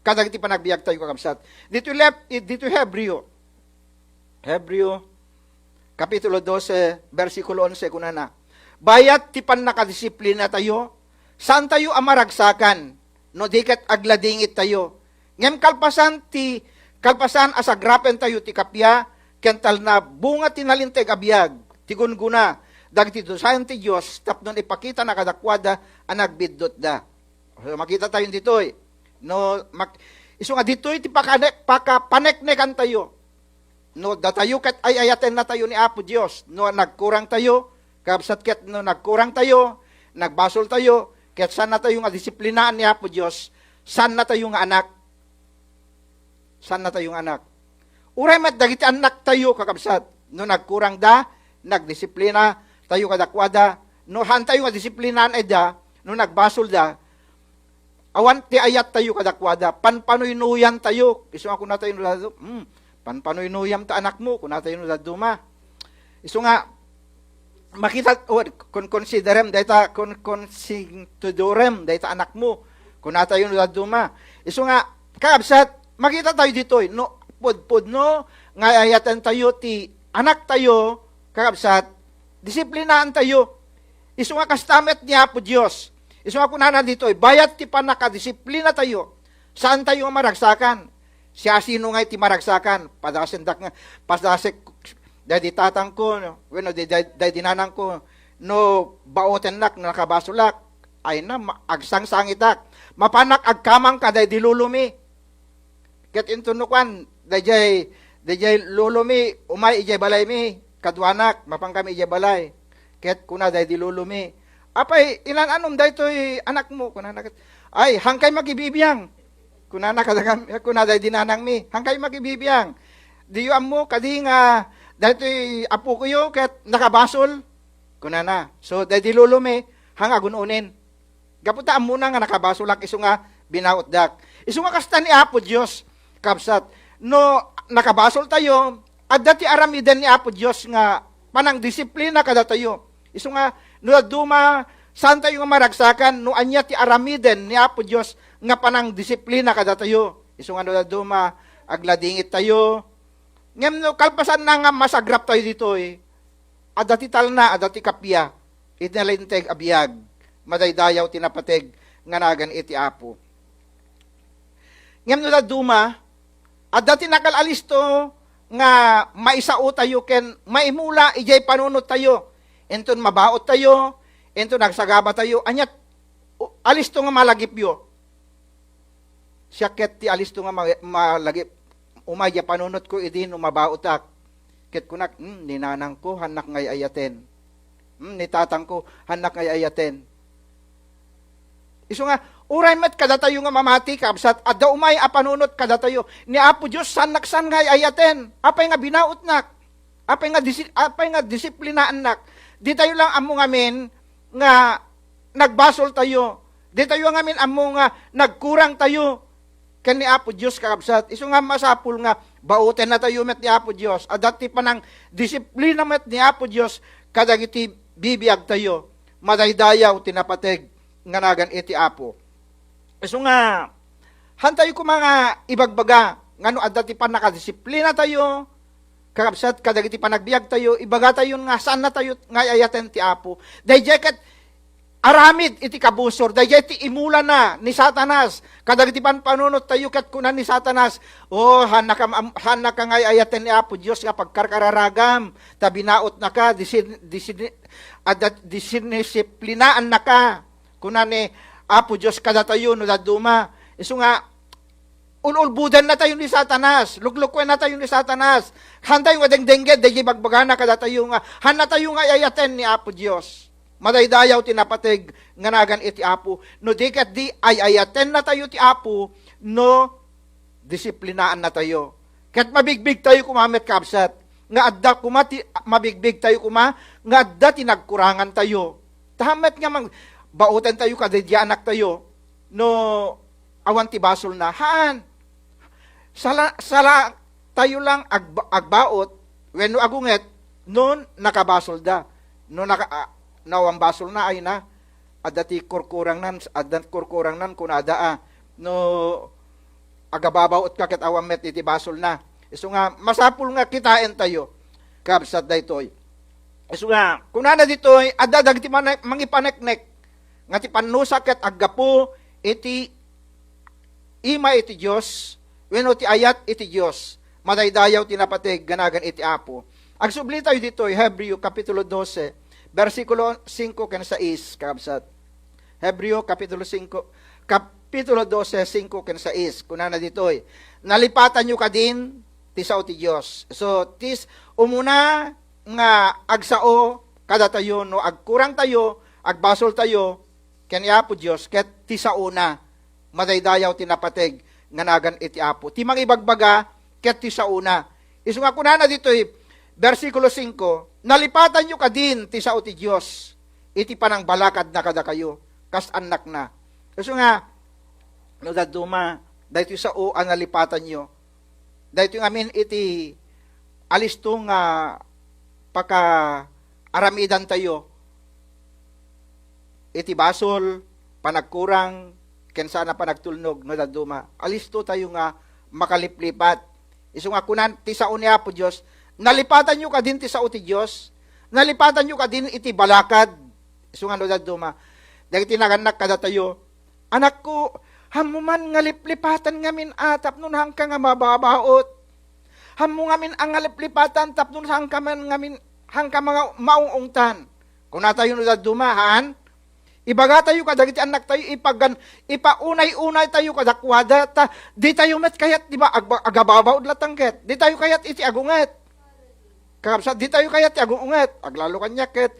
Speaker 2: Kadagiti panagbiag tayo kabsat. Dito Hebreo Kapitulo 12, versikulo 11, kunana. Bayat ti panakadisiplina tayo, saan tayo amaragsakan, no dikat agladingit tayo. Ngem kalpasan asagrapen tayo ti kapya, kental na bunga tinalinteg abiyag, ti gunguna, dagiti dosayan ti Diyos, tapnon ipakita na kadakwada, ang nagbiddot da. So, makita tayo ditoy. No, iso nga ditoy ti pakapaneknekan tayo. No, datayo kat ay ayaten na tayo ni Apo Dios. No, nagkurang tayo, kabsat ket no nagkurang tayo, nagbasol tayo, ket saan na tayo nga disiplinaan ni Apo Dios, saan na tayo nga anak. Saan na tayo nga anak. Uray mat dagiti anak tayo kakabsat. No nagkurang da, nagdisiplina tayo kadakwada, no han tayo nga disiplinaan eda, no nagbasol da, awan ti ayat tayo kadakwada, panpanuynuyan tayo. Iso ako na tayo nulado, panpanuynoyam ta anak mo, kung natin yung daduma. Iso nga, makita, kung considerem, dahita, kung considurem, dahita anak mo, kung natin yung daduma. Iso nga, kaabsat, makita tayo dito, no, pud no, nga ayatan tayo, ti anak tayo, kaabsat, disiplinaan tayo. Iso nga, kastamet niya po Diyos. Iso nga, kung nanan dito, bayat ti panakadisiplina tayo, saan tayo maragsakan? Siya sino nga iti maragsakan, padasendak nga, padasek, dahil tatang ko, bueno, dahil dinanang ko, no, baoten nak, nakabasulak, ay na, agsang-sangitak, mapanak agkamang ka, dahil dilulumi. Ket intunukan, dahil lulumi, umay ijay balay mi, kadwanak, mapang kami ijay balay. Ket kuna dahil dilulumi. Apay, ilan anom dahil to'y anak mo, kuna ay, hangkay magibibiyang. Kuna dahil dinanang mi, hangkay magibibiyang. Diyo mo, kadi nga, dahil to'y apo ko yun, ket nakabasol. Kuna na. So, dahil dilulumi, hang agununin. Gaputaan mo na nga nakabasolak, iso nga binautdak. Iso nga kasta ni Apo Diyos, kapsat. No, nakabasol tayo, at dati aramiden ni Apo Diyos nga, panang disiplina kada tayo. Iso nga, no duma, saan tayo nga maragsakan, no anya ti aramiden ni Apo Diyos, nga panang disiplina kada tayo. Iso nga no duma, agladingit tayo. Ngem no, kalpasan na nga masagrap tayo dito adati talna, adati kapya, itinalinteg abiyag, madaydayaw tinapateg, nga nagan iti Apo. Ngem no duma, adati nakalalisto, nga maisao tayo ken maimula ijay panunot tayo. Enton mabaot tayo, enton nagsagaba tayo, anyat alisto nga malagipyo. Siyaket ti alisto nga malagip. Umayya panunot ko idin umabaotak. Ket kunak, ninanang ko hanak ngay ayaten. Ni tatang ko hanak ngay ayaten. Iso nga, uray mat kada tayo nga mamati kabsat, adda umay apanunot kada tayo. Ni Apo Diyos sanaksan ngay ayaten. Apay nga binaot nak. Apay nga disiplinaan nak. Di tayo lang amo ngamin nga nagbasol tayo. Di tayo ngamin amo nga nagkurang tayo. Ken ni Apo Diyos kakabsat. Iso nga masapul nga bauten na tayo met ni Apo Diyos. Adati pa ng disiplina met ni Apo Diyos kadagiti bibiyag tayo. Madaydayaw tinapateg nga nagan iti Apo. Iso nga hantay ko mga ibagbaga ngano adati pa nakadisiplina tayo. Kakabsat, kadagiti panagbiag tayo, ibaga tayo nga, saan na tayo nga ayaten ti Apo. Dahil ket aramid iti kabusor, dahil iti imula na ni Satanas, kadagiti panunot tayo ket kunan ni Satanas, hanaka nga ayaten ni Apo Diyos nga pagkarkararagam, tabinaot na ka, disinisiplinaan na ka, kunan ni Apo Diyos kada tayo, no daduma. Iso nga, ululbudan na tayo ni Satanas, luglukwen na tayo ni Satanas, handay nga dengdengged, dahi bagbagana kada tayo nga, hana tayo nga ayaten ni Apo Diyos. Madaydayaw tinapateg, nga nagan iti Apo, no dikat di ay ayaten na tayo ti Apo, no disiplinaan na tayo. Kat mabigbig tayo kumamet kabsat, nga adda mabigbig tayo nga adda tinagkurangan tayo. Tahamet nga bauten tayo kadadya anak tayo, no awan ti basol na, haan, sala tayo lang agbaot, when agunget, nun nakabasol da. Nun nawang basol na ay na, adati kurkurang nan kunada no agababaot ka ket awamet iti basol na. Isu nga masapul nga kitain tayo kabsat daytoy. Isu nga kunana ditoy adda dagiti mangipaneknek nga ti pannusa ket aggapu iti ima iti Dios wenno ti ayat iti Dios madaydayaw tinapateg ganagan iti Apo. Agsubli tayo ditoy Hebreo kapitulo 12 versikulo 5 ken 6 kabsat. Hebreo kapitulo 5 kapitulo 12 5 ken 6 kunana ditoy nalipatan nyo ka din ti sao ti Dios. So tis umuna nga agsao kada tayo no agkurang tayo agbasol tayo ken Apo Dios ket ti sauna madaydayaw tinapateg nganagan iti Apo. Ti mangibagbaga ket ti sauna. Isu nga kunana ditoy versikulo 5 nalipatan nyo ka din ti sao ti Dios iti panang balakad na kada kayo kas anak na. Isu nga no daduma daytoy sao ang nalipatan nyo. Dahito yung amin iti alisto nga paka aramidan tayo. Iti basol, panagkurang, kensa na panagtulnog, no daduma. Alisto tayo nga makaliplipat. Isu nga kunan, ti sao niya po Diyos, nalipatan nyo ka din ti sao ti Diyos, nalipatan nyo ka din iti balakad. Isu nga no daduma. Dahil tinaganak kada tayo, anak ko, hamuman nga liplipatan ngamin atap nun hangka nga mababaot. Hamu ngamin ang nga liplipatan tap nun hangka man ngamin hangka mga maungungtan. Kung na tayo nung dumahan, ibaga tayo kadagiti anak tayo ipaunay-unay tayo kadakwada ta di tayo met kayat di ba agababaw latangket. Di tayo kayat iti agunget. Kapsa di tayo kayat iti agunget. Aglalo kanyaket.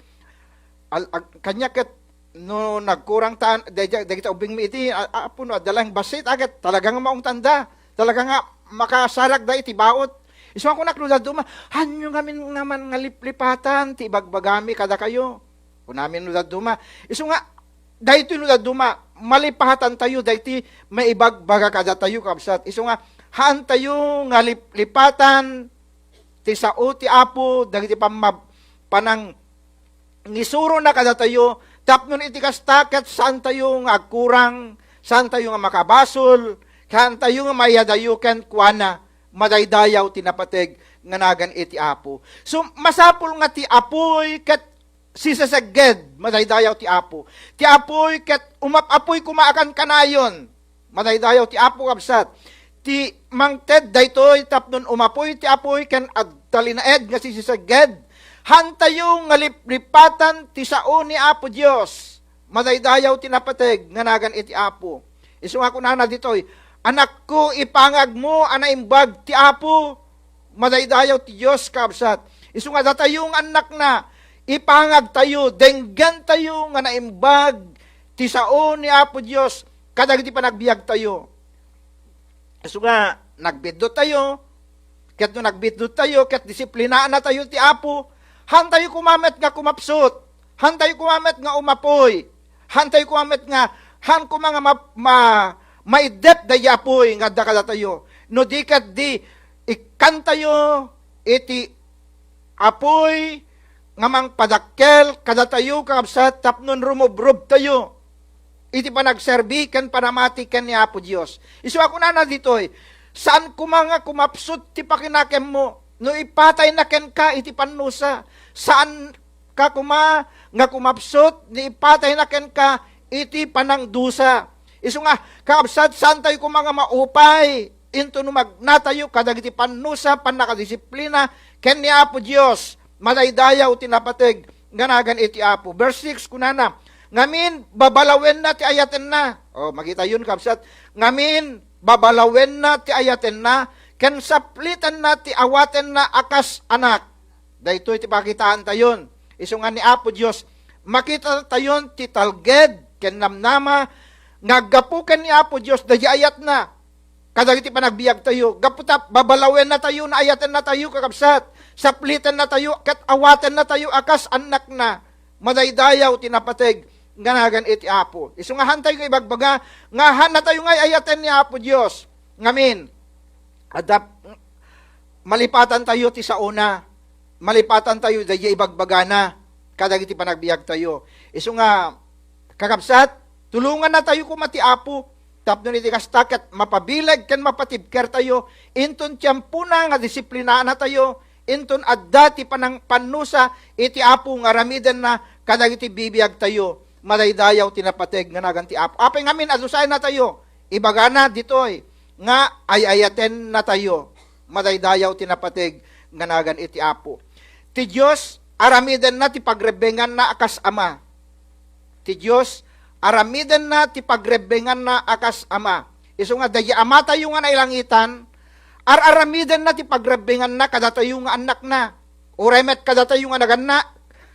Speaker 2: Kanyaket no nagkurang dagita ubing mi iti apo no adalang basit agad talagang maong tanda talaga nga makasarag da iti baot isu ako nakluda duma hanyo ngamin ngaman nga liplipatan ti bagbagami kada kayo kunamin no duma isu nga daytoy no duma malipatan tayo dayti maibagbaga kada tayo kabsat isu nga haan tayo nga lipatan ti sao ti Apo dagiti panang ngisuro na kada tayo tapnon iti kastaket saan tayo nga agkurang, saan tayo nga makabasol, saan tayo nga mayadayo ken kuana, madaydayaw tinapateg nganagan iti Apo. So masapul nga ti apoy ket sisasaged, madaydayaw ti Apo. Ti apoy ket umapapoy kumaakan kanayon, madaydayaw ti Apo kabsat. Ti mangted daytoy tapnon umapoy ti apoy ken agtalinaed nga sisasaged. Hantayo nga liplipatan ti sao ni Apo Dios. Madaydayaw tinapateg nganagan iti Apo. Isu nga kunana ditoy, anak ko ipangag mo anaimbag ti Apo. Madaydayaw ti Dios kabsat. Isu nga datayong anak na ipangag tayo, denggan tayo nga naimbag ti sao ni Apo Dios kadagiti panagbiag tayo. Isu nga nagbidot tayo, ket no nagbidot tayo, ket disiplinaan na tayo ti Apo. Hantay kumamet nga kumapsot, hantay kumamet nga umapoy, hantay kumamet nga han ko mga maidep da yapoy nga dakada tayo. No dikat di ikan tayo iti apoy nga mang padakkel kada tayo kakabsat tapnon rumubrob tayo. Iti panagserbi ken panamati ken ni Apo Dios. Isu ako na ditoy, saan ko mga kumapsot ti pakinakem mo? No ipatay na ken ka iti pannusa. Saan ka nga kumapsot ni ipatay na ken ka iti panangdusa. Isu nga kaabsat saan tayo mga maupay into no magnatayo kadagiti pannusa panakadisiplina ken ni Apo Dios madaydayaw tinapateg nganagan iti Apo. Verse 6 kunana ngamin babalawen na ti ayaten na. Oh magita yun kaabsat ngamin babalawen na ti ayaten na ken saplitan na ti awaten na akas anak. Dahito iti pakitaan tayon. Isu nga ni Apo Dios makita tayon ti talged ken namnama ngaggapu ken ni Apo Dios daydi ayat na. Kadagiti panagbiag tayo. Gaputa babalawen na tayo na ayaten na tayo kakabsat. Saplitan na tayo ket awaten na tayo akas anak na. Madaydayaw tinapateg nganagan iti Apo. Isu nga hantay nga ibagbaga nga han na tayo nga ayaten ni Apo Dios. Ngamin Adap, malipatan tayo ti sa una, malipatan tayo dahil ibagbagana, kadagiti panagbiag tayo. Iso nga, kakabsat, tulungan na tayo kumati Apo, tapno ni kastak mapabilag kan mapatibker tayo, inton tiyampo na nga disiplinaan na tayo, inton adda ti panang panusa, iti Apo nga ramidan na kadagiti bibiyag tayo, madaydayaw tinapateg nga naganti Apo. Apay ngamin, adusay na tayo, ibagana ditoy, nga ayayaten na tayo, madaydayaw tinapateg nga nagan iti Apo. Ti Diyos, aramidan na ti pagrebengan na akas ama. Ti Diyos, aramidan na ti pagrebengan na akas ama. Iso nga, daya ama tayo nga nailangitan, aramidan na ti pagrebengan na kada tayo nga anak na. Uremet kada tayo nga naganna,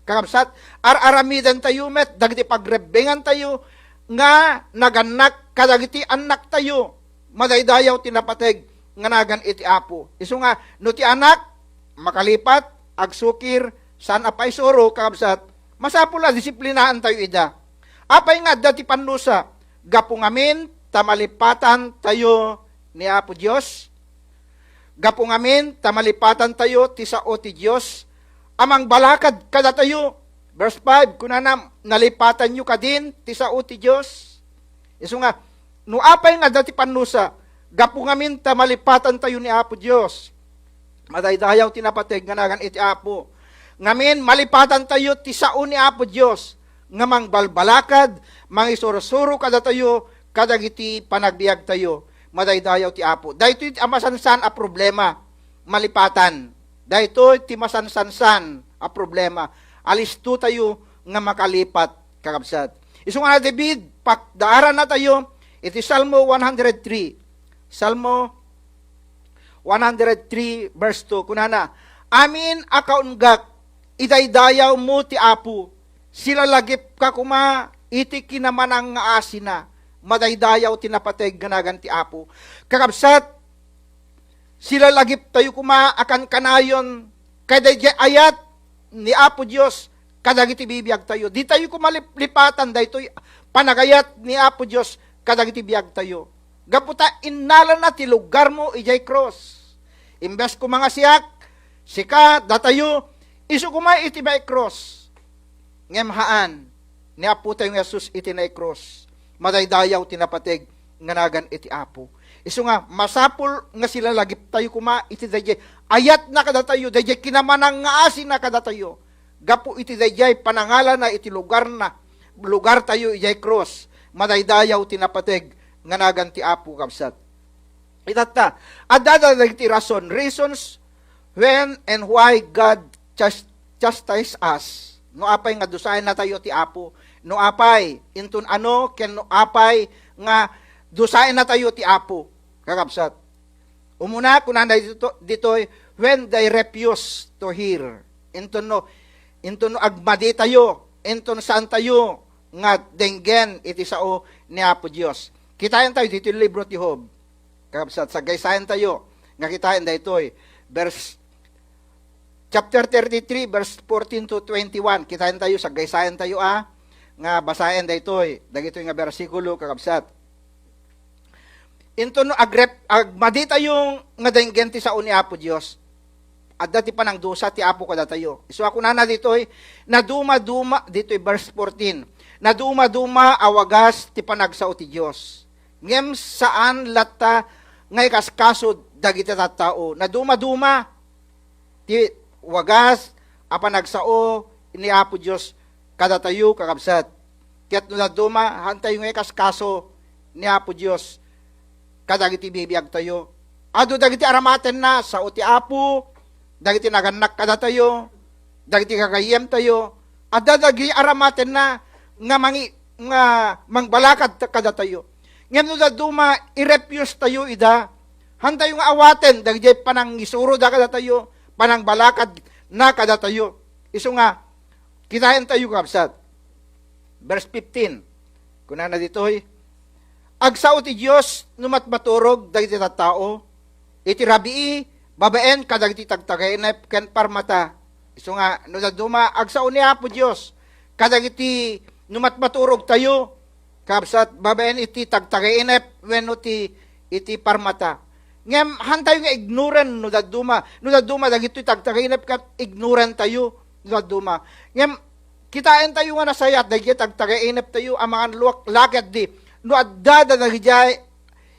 Speaker 2: kakabsat, aramidan tayo met, dagiti pagrebengan tayo, nga naganak kadagiti anak tayo, madaydayaw tinapateg, nga nagan iti Apo. Iso nga, no ti anak, makalipat, agsukir, saan apay soro, kakabsat, masapula, disiplinaan tayo ida. Apay nga, dati panlusa, gapong amin, tamalipatan tayo ni Apo Diyos, gapong amin, tamalipatan tayo, ti sao ti Diyos, amang balakad kada tayo, verse 5, kunana, nalipatan nyo ka din, ti sao ti Diyos. Iso nga, no apay nga dati panlusa, gapong amin, tamalipatan tayo ni Apo Diyos, madaydayaw tinapateg nga nagan iti Apo. Ngamin, malipatan tayo ti sao ni Apo Diyos, nga mang balbalakad, mang isurusuro kada tayo, kadagiti panagbiag tayo, madaydayaw ti Apo. Dahito iti amasansan a problema, malipatan. Dahito iti masansansan a problema, alisto tayo nga makalipat, kakabsat. Iso nga na David, pakdaaran na tayo, iti Salmo 103. Salmo 103 verse 2, kunana, amin akaunggak, idaydayaw mo ti Apo, sila lagip ka kuma, iti kinamanang nga asina, madaydayaw tinapateg ganagan ti Apo. Kakabsat, sila lagip tayo kuma, akan kanayon, kadayjay ayat ni Apo Diyos, kadagiti bibiyag tayo. Di tayo kumalipatan, daytoy panagayat ni Apo Diyos, kadagiti biyag tayo. Gaputa, innalan na ti lugar mo, ijay cross. Imbes ko mga siyak, sika, datayo, iso kuma iti may cross. Ngemhaan, ni Apo tayong Jesus iti na cross. Madaydayaw tinapateg, nganagan iti Apo. Iso nga, masapul nga sila lagip tayo kuma, iti dayjay, ayat na kada tayo, dayjay kinamanang nga asin na kada tayo. Gapu iti dayjay, panangala na iti lugar na, lugar tayo ijay cross. Madaydayaw tinapateg, nganagan ti Apo kabsat. Itata, adada ti rason, reasons when and why God chastise us. No apay nga dusayan na tayo ti Apo. No apay, intun ano, ken no apay nga dusayan na tayo ti Apo. Kakabsat. Umuna, kunan ditoy, when they refuse to hear. Intun no agmadi tayo, intun saan tayo, nga denggen iti sao ni Apo Diyos. Kitayan tayo dito yung libro ti Job. Kakabsat, sagaysayan tayo. Nga kitayan daytoy. Chapter 33, verse 14 to 21. Kitayan tayo, sagaysayan tayo nga basayan daytoy. Dagitoy nga bersikulo, kakabsat. Into no agmadi tayong nga denggen ti sao ni Apo Diyos. At dati pa ng dusa ti Apo kada tayo. So ako na ditoy, naduma-duma, ditoy verse 14. Naduma-duma awagas ti panagsao ti Diyos. Ngem saan lata ngay kaskasod dagiti tattao. Naduma-duma ti wagas a panagsao ni Apo Diyos kada tayo kakabsat. Kaya't naduma hantay ngay kaskaso ni Apo Diyos kadagiti bibiyag tayo. Ado dagiti aramaten na sa ti Apo, dagiti naganak kada tayo, dagiti kagayem tayo, adda dagiti aramaten na nga mangbalakad kada tayo. Ngem no duma i-refuse tayo ida, hantay nga awaten dagiti panang isuro da kada tayo, panang balakad na kada tayo. Isu nga kitayen tayo kapsat. Verse 15. Kuna na ditoy, agsao ti Dios numat maturog dagiti tattao, iti rabii babaen kadagiti tagtagainep ken parmata. Isu nga no duma agsao ni Apo Dios kadagiti numat maturog tayo, kapsat babaen iti tagtagainep wenno iti parmata. Ngem hantay nga ignorant no daduma dagitoy tagtaginap kat ignorant tayo no daduma. Ngem kitain tayo nga nasayat dagiti tagtagainap tayo ang mga luwak lakat di no addada dagijay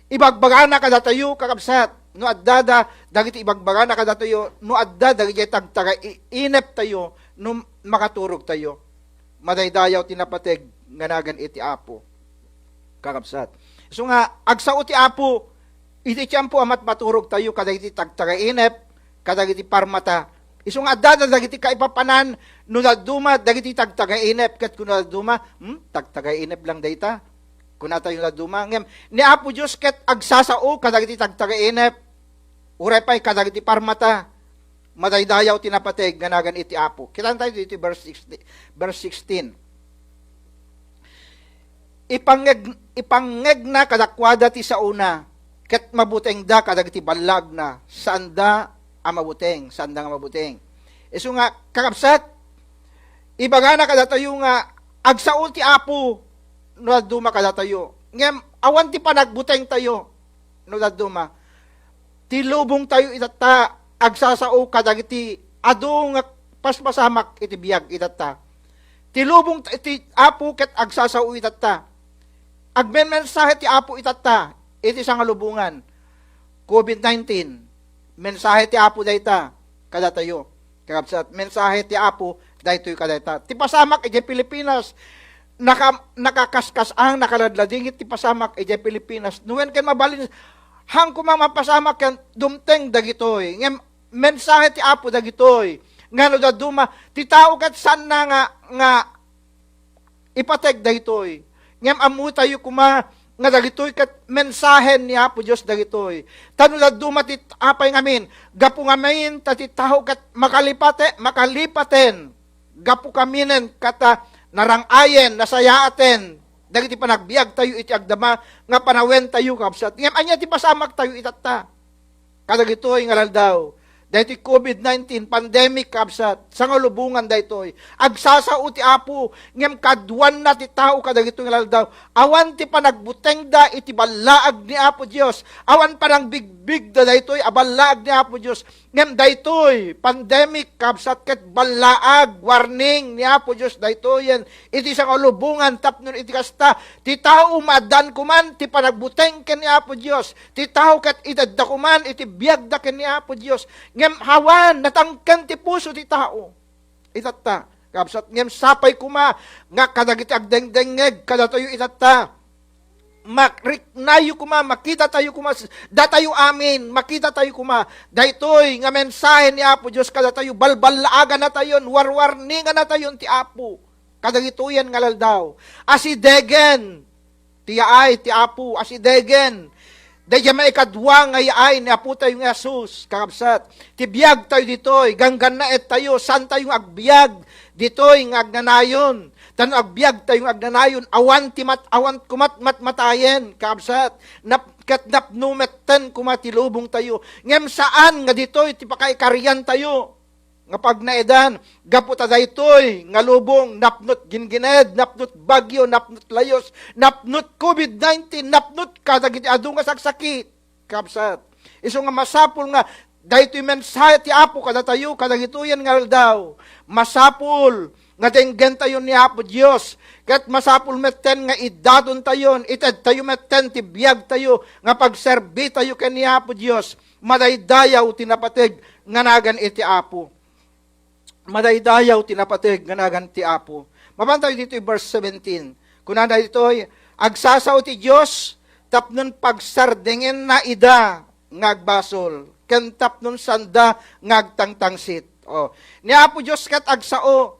Speaker 2: ibagbagana kada tayo kakabsat. No addada dagiti ibagbagana kada tayo no addada dagijay tagtagainap tayo no makaturog tayo. Madaydayaw tinapatig nganagan iti Apo kakabsat. So nga agsao ti Apo iti tiyampo amat maturog tayo kadagiti tagtagainep kadagiti parmata. Isu nga addada dagiti kaipapanan no naduma dagiti tagtagainep ket kuno naduma tagtagainep lang dayta. Kuna tayo naduma ngem ni Apo Dios ket agsasao kadagiti tagtagainep uray pay kadagiti parmata. Madaydayaw tinapatig nganagan iti Apo. Kitaan tayo dito verse 16. Ipangeg na kadakwada ti sauna ket mabuteng da kadagiti ballag na saan da mabuteng isu nga kakabsat ibagana kada tayo nga agsaol ti Apo no duma kada tayo ngem awan ti panagbuteng tayo no duma ti lubong tayo itata agsasao kadagiti adu nga paspasamak iti biag itata ti lubong ti Apo ket agsasao itata agmenmensahe ti Apo itata iti sa ngalubungan COVID-19 mensahe ti Apo dayta kada tayo kakabsat mensahe ti Apo daytoy kadayta ti pasamak iti Pilipinas nakakaskas ang nakaladladingit ti pasamak iti Pilipinas nuwen ken mabalin hang kumapasamak ken dumteng dagitoy ngem mensahe ti Apo dagitoy ngano daduma ti tao ket saan na nga ipateg dagitoy ngem amu tayo kuma nga dagitoy ket mensahen ni Apo Dios dagitoy tano daduma ti apay ngamin gapu ngamin ti tao ket makalipaten gapu kaminen kata narangayen nasayaaten dagiti panagbiag tayo iti agdama nga panawen tayo kapsat ngem anya ti pasamak tayo itata kadagitoy nga laldaw dahiti COVID-19 pandemic kapsat sa ngalubungan daytoy agsasao ti Apo ngem kadwan na ti tao kadagito nga laldaw awan ti panagbuteng da iti ballaag ni Apo Dios awan parang bigbig da daytoy aballaag ni Apo Dios ngem daytoy pandemic kapsat ket ballaag warning ni Apo Dios daytoyen iti sa ngalubungan tapnon iti kasta ti tao madan kuman ti panagbuteng ken ni Apo Dios ti tao ket idadda kuman iti biag da ken ni Apo Dios ngem hawan natangken ti puso ti tao itata kapsat ngem sapay kuma nga kadagiti agdengdengeg kada tayo itata makriknayo kuma makita tayo kuma datayo amin makita tayo kuma daytoy nga mensahe ni Apo Dios kada tayo balbalaagan na tayon warwarningan na tayon ti Apo kadagitoyan nga laldaw asidegen ti yaay ti Apo asidegen dahil may ikadwa nga yaay ni Apo tayo nga Jesus, kakabsat. Tibiyag tayo ditoy, ganggan na et tayo, san tayo agbiyag, ditoy nga agnanayon. Tano agbiyag tayo agnanayon, awan kumat matayen, kakabsat. Kat napnumetten kumatilubong tayo. Ngem saan nga ditoy, tipakaikarian tayo. Nga pag naedan, gaputa daytoy, nga lubong, napnot gingined, napnot bagyo, napnot layos, napnot COVID-19, napnot kadagiti adu nga saksakit. Kapsat. Iso nga masapul nga, daytoy mensahe ti Apo kada tayo, kadagitoyan nga daw. Masapul, nga denggen tayo ni Apo Dios. Kat masapul metten nga idadon tayon, ited tayo metten ti biyag tayo, nga pagserbi tayo ken ni Apo Dios. Madaydayaw tinapatig, nganagan iti Apo. Madaydayaw tinapatig nganagan ti Apo. Mabantay dito yung verse 17. Kunana dito'y agsasaw ti Dios tapnon pagsardengin na ida ngagbasol ken tapnon sanda ngagtangtangsit. Oh, ni Apo Dios ket agsao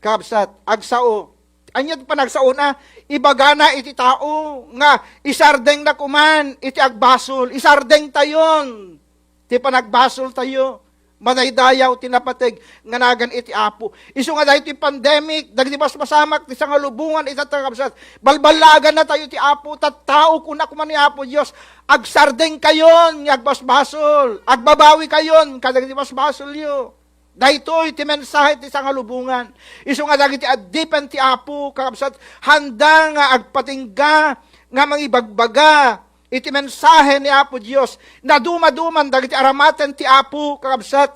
Speaker 2: kabsat agsao. Anya pa nagsao na ibagana iti tao nga isardeng na kuman iti agbasol isardeng tayon ti panagbasol tayo. Manaydayaw tinapatig nganagan iti Apo. Isu nga dahil ti pandemic, dagiti masamak ti sangalubungan itatagabsat. Balbalagan na tayo ti Apo, tattao kuna kuman ni Apo Dios. Agsardeng kayon, agbasbasol. Agbabawi kayon, kadagiti basbasol yo. Daytoy ti mensahe ti sangalubungan. Isu nga dagiti addipen ti Apo, kakabsat, handa nga agpatingga nga mangibagbaga iti mensahe ni Apo Dios na dumaduman dagiti aramaten ti Apo kakabsat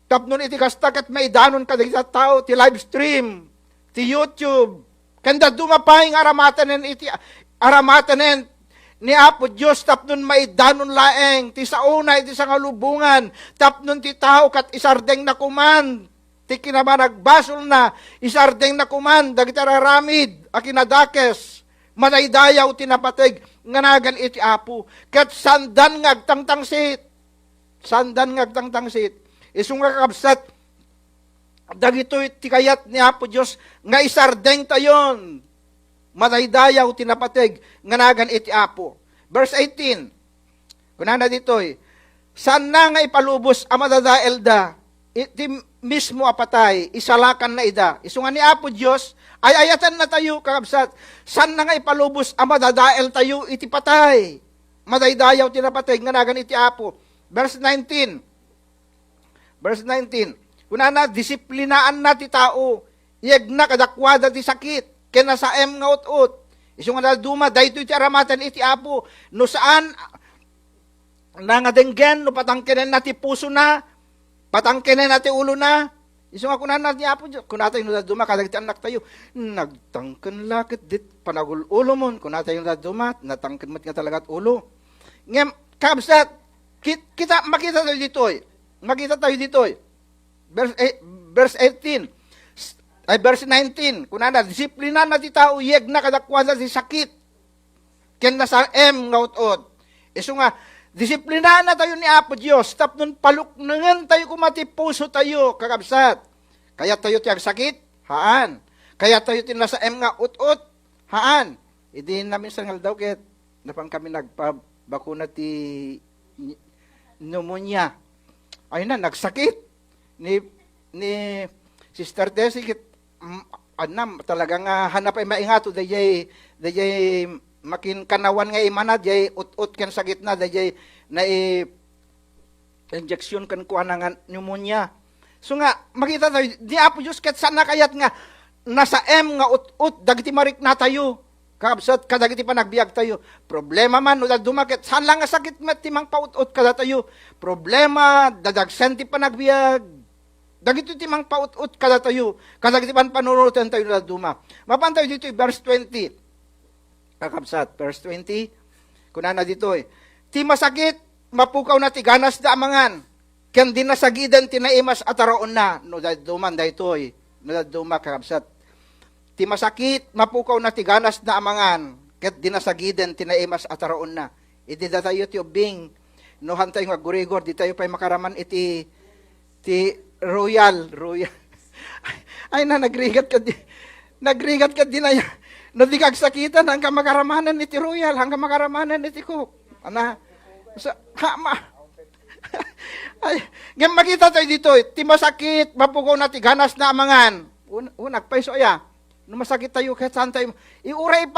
Speaker 2: tapnon iti kastaket maidanon kadagiti tao ti live stream ti YouTube kanda dumapay nga aramaten ni Apo Dios tapnon maidanon laeng ti sauna iti sangalubungan tapnon ti tao kat isardeng na kuman ti kinamanagbasol na isardeng na kuman dagiti araramid a kinadakes manaydayaw tinapateg nga nagan iti Apo ket sandan ngagtangtangsit isung nga kakabsat dagitoy ti kayat ni Apo Dios nga isardeng tayon manaydayaw tinapateg nga nagan iti Apo. Verse 18. Kunana ditoy, saan na nga ipalubos ang madadael da, iti mismo apatay, isalakan na ida. Isungan ni Apo Diyos, ay ayatan na tayo, kakabsat. Saan na nga ipalubos ang madadael tayo, iti patay. Madaydayaw tinapateg nga nagan iti Apo. Verse 19. Kunana, disiplinaan na ti tao, iyag na kadakwada ti sakit, kena sa nga ut-ut. Isong nga duma, dahito iti aramatan iti Apo. No saan, nangadenggen, no patangkenen na ti puso na, patangkenen na ti ulo na. Isong nga kunan na ti Apo, kunatay no duma, kadagiti anak tayo, nagtangken lakit dit, panagul-ulo mon, kunatay no duma, natangken mat nga talagat ulo. Ngem, kabsat, makita tayo ditoy. Verse 18, ay verse 19, kunana, disiplina na ti tao, yeg na kadakwada ti sakit, ken na sa nga ut-ut. Iso nga, disiplina na tayo ni Apo Diyos, tapnon paluknangan tayo kumati puso tayo, kakabsat. Kaya tayo ti sakit, haan. Kaya tayo ti nasa nga ut-ut, haan. Idi namin sangal daw, ket napang kami nagpabakuna ti pneumonia. Ayun na, nagsakit. Ni Sister Tessie, talagang hanap ay maingato, dayay makin kanawan nga imanad, dayay ut-ut kan sa gitna, dayay na injection kan kuha nga pneumonia. So nga, makita tayo, di Apo Diyos, ket saan na kayat nga, nasa nga ut-ut, dagiti marik na tayo, kakabsat, kadagiti pa nagbiag tayo. Problema man, no dumakit, saan lang nga sakit timang paut-ut kada tayo. Problema, dadagsenti pa nagbiag, dagito timang paut-ut kada tayo, kadagiti pan panunutan tayo na duma. Mapan tayo dito, verse 20. Kakabsat, verse 20. Kunana dito, ti masakit, mapukaw na ti ganas da amangan, ken di nasagidan tinaimas ataraon na, no duman dito, no duma kakabsat. Ti masakit, mapukaw na ti ganas da amangan, ket di nasagidan tinaimas ataraon na. Iti da tayo ti ubing, no hantay nga gurigor, di tayo pa'y makaraman ti Royal. Ay na, nagrigat ka din na yan. No di kagsakitan, hanggang makaramanan iti Royal, hanggang makaramanan iti Cook. Ana, ay, ngayon makita tayo dito, ti masakit, mapugaw na ti ganas na amangan. Nagpaiso ya, no masakit tayo, kahit saan tayo, iuray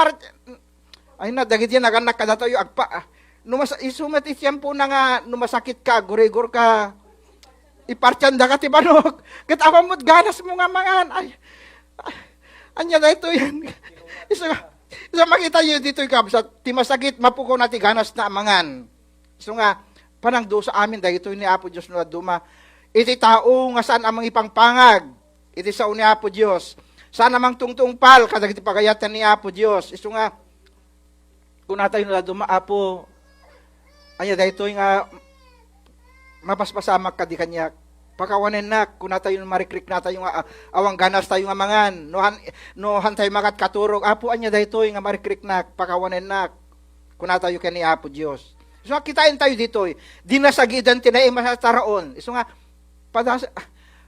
Speaker 2: ay na, dagit yan, naganak ka na tayo, agpa, isumat isyan po na nga, no masakit ka, gurigor ka, ipartyanda ka ti banok. Kat awam mo't ganas mo nga mangan. Ay, anya na ito yan. Isa makita nyo dito yung kabsat. Ti masakit, mapukaw na ti ganas na mangan. So nga, panangdo sa amin, dahil ito ni Apo Diyos na duma. Iti tao nga saan amang ipangpangag. Iti sao ni Apo Diyos. Saan amang tungtungpal, kadagiti pagayatan ni Apo Diyos. Iso nga, kung natay na duma, Apo, anya dahil ito nga, mapaspasamak ka di kanya, pakawanen na, kung na tayo marikrik na tayo nga, awang ganas tayo nga mangan, nohan tayo makat katurog, Apo, anya dahito nga marikrik na, pakawanen na, kung na tayo kani Apo Diyos. So, kitain tayo dito, dinasagidan tinaimas sa taraon. So nga,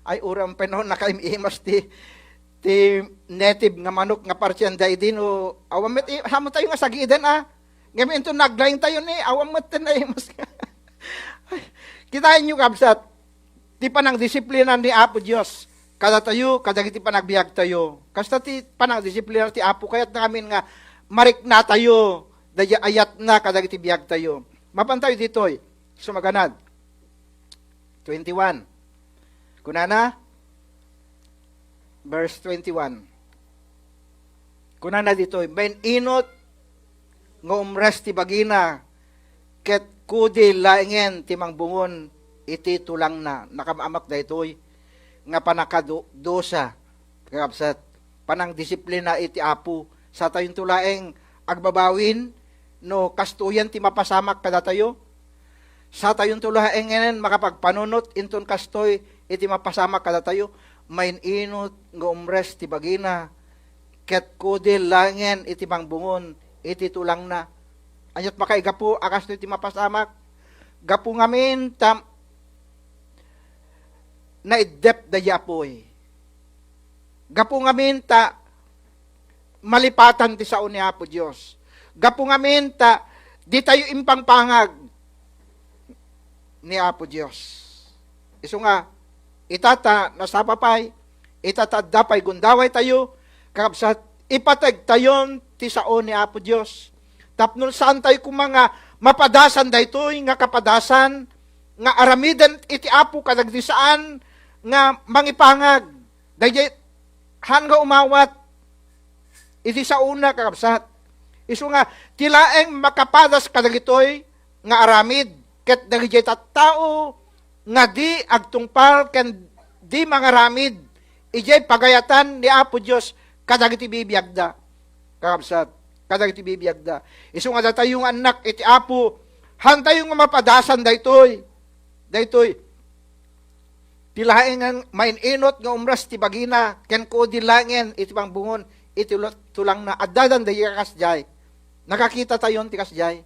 Speaker 2: ay urang panahon na kaimimas ti native nga manok nga partyan dahi din, o awamit, hamot tayo nga sagidan, ngayon ito naglaing tayo ni, awamit tinaimas nga. Kitain nyo kabsat, ti panang disiplina ni Apo Diyos, kada tayo, kadagiti panagbiag tayo. Kasta ti panang disiplina ti Apo, kaya't namin nga, marik na tayo, daya ayat na kadagiti biag tayo. Mapan tayo ditoy, sumaganad. 21. Kunana, verse 21. Kunana ditoy, ben inot, nga umres ti bagina, ket kudi laengen timang bungon iti tulang na nakamamak daytoy nga panakadosa kakabsat panang disiplina iti Apo sa tayong tulaeng agbabawin no kastuyan ti mapasamak kada tayo sa tayong tulaeng ngenen makapagpanunot inton kastoy iti mapasamak kada tayo main inot nga umres ti bagina ket kudi laengen iti mangbungon iti tulang na anyat makaigapo akas no iti mapasamak gapu ngamin tam na idep da yapoy. Gapu ngamin ta malipatan ti sao ni Apo Dios. Gapu ngamin ta di tayo impang pangag ni Apo Dios. Isu nga itata nasapapay, itata dapay gundaway tayo kakabsat ipateg tayon ti sao ni Apo Dios. Tapno saan tayo kung mga mapadasan daytoy nga kapadasan nga aramidan iti Apo kadagdisaan nga mangipangag dayjay han nga umawat iti sa una kakabsat isu nga tilaeng makapadas kadagitoy nga aramid ket dagjay tattao nga di agtungpal ken di mangaramid ijay pagayatan ni Apo Dios kadagiti bibiyagda kakabsat kadagiti bibiyagda isu nga datayong anak iti Apo han tayo nga mapadasan daytoy tilaeng main inot nga umras ti bagina ken ko dilangen iti pangbungon iti tulang na addadan dayi kasjay nakakita tayon ti kasjay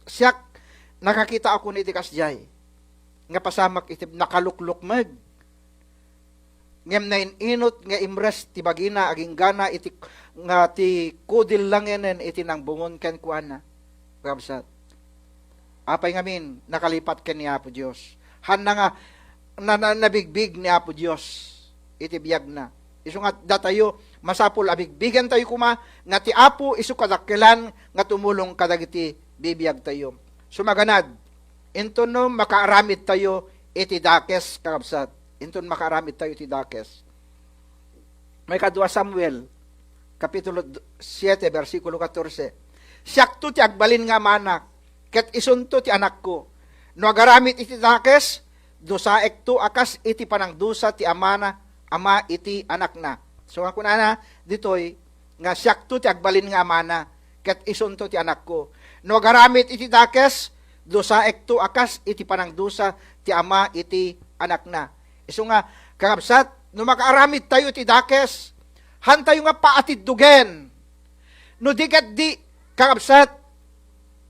Speaker 2: siyak nakakita ako ni ti kasjay nga pasamak iti nakaluklukmeg ngem nain inot nga imras ti bagina aging gana iti nga ti kudil langenen iti nangbungon ken kuana kabsat apay ngamin nakalipat ken ni Apo Dios han na nga nabigbig ni Apo Dios iti biyag na isu nga datayo masapul abigbigan tayo kuma nga ti Apo isu kadakkelan nga tumulong kadagiti bibiyag tayo sumaganad inton no makaaramid tayo iti dakes kakabsat inton makaaramid tayo iti dakes may kadua Samuel kapitulo 7 versikulo 14 siakto ti agbalin nga manak ket isunto ti anak ko no agaramid iti dakes dosaek to akas iti panangdusa ti ama iti anak na. So ako na ditoy nga siakto ti agbalin nga ama na ket isunto ti anak ko. No garamit iti dakes dosaek to akas iti panangdusa ti ama iti anak na. Isu nga kakabsat no makaaramid tayo iti dakes han tayo nga paatiddugen. No di ket di kakabsat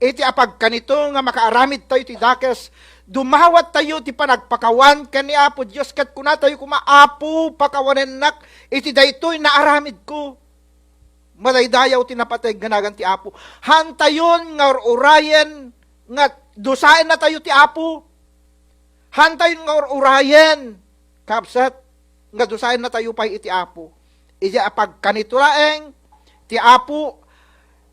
Speaker 2: iti apag kanito nga makaaramid tayo iti dakes dumawat tayo ti panagpakawan ken ni Apo Dios ket kuna tayo kumaapo pakawanen nak iti daytoy naaramid ko madaydayaw ti napateg ganagan ti Apo hantayon nga urayen nga dusaen na tayo ti Apo hantayon nga urayen kapsat nga dusaen na tayo pay iti Apo iti apag kanito laeng ti Apo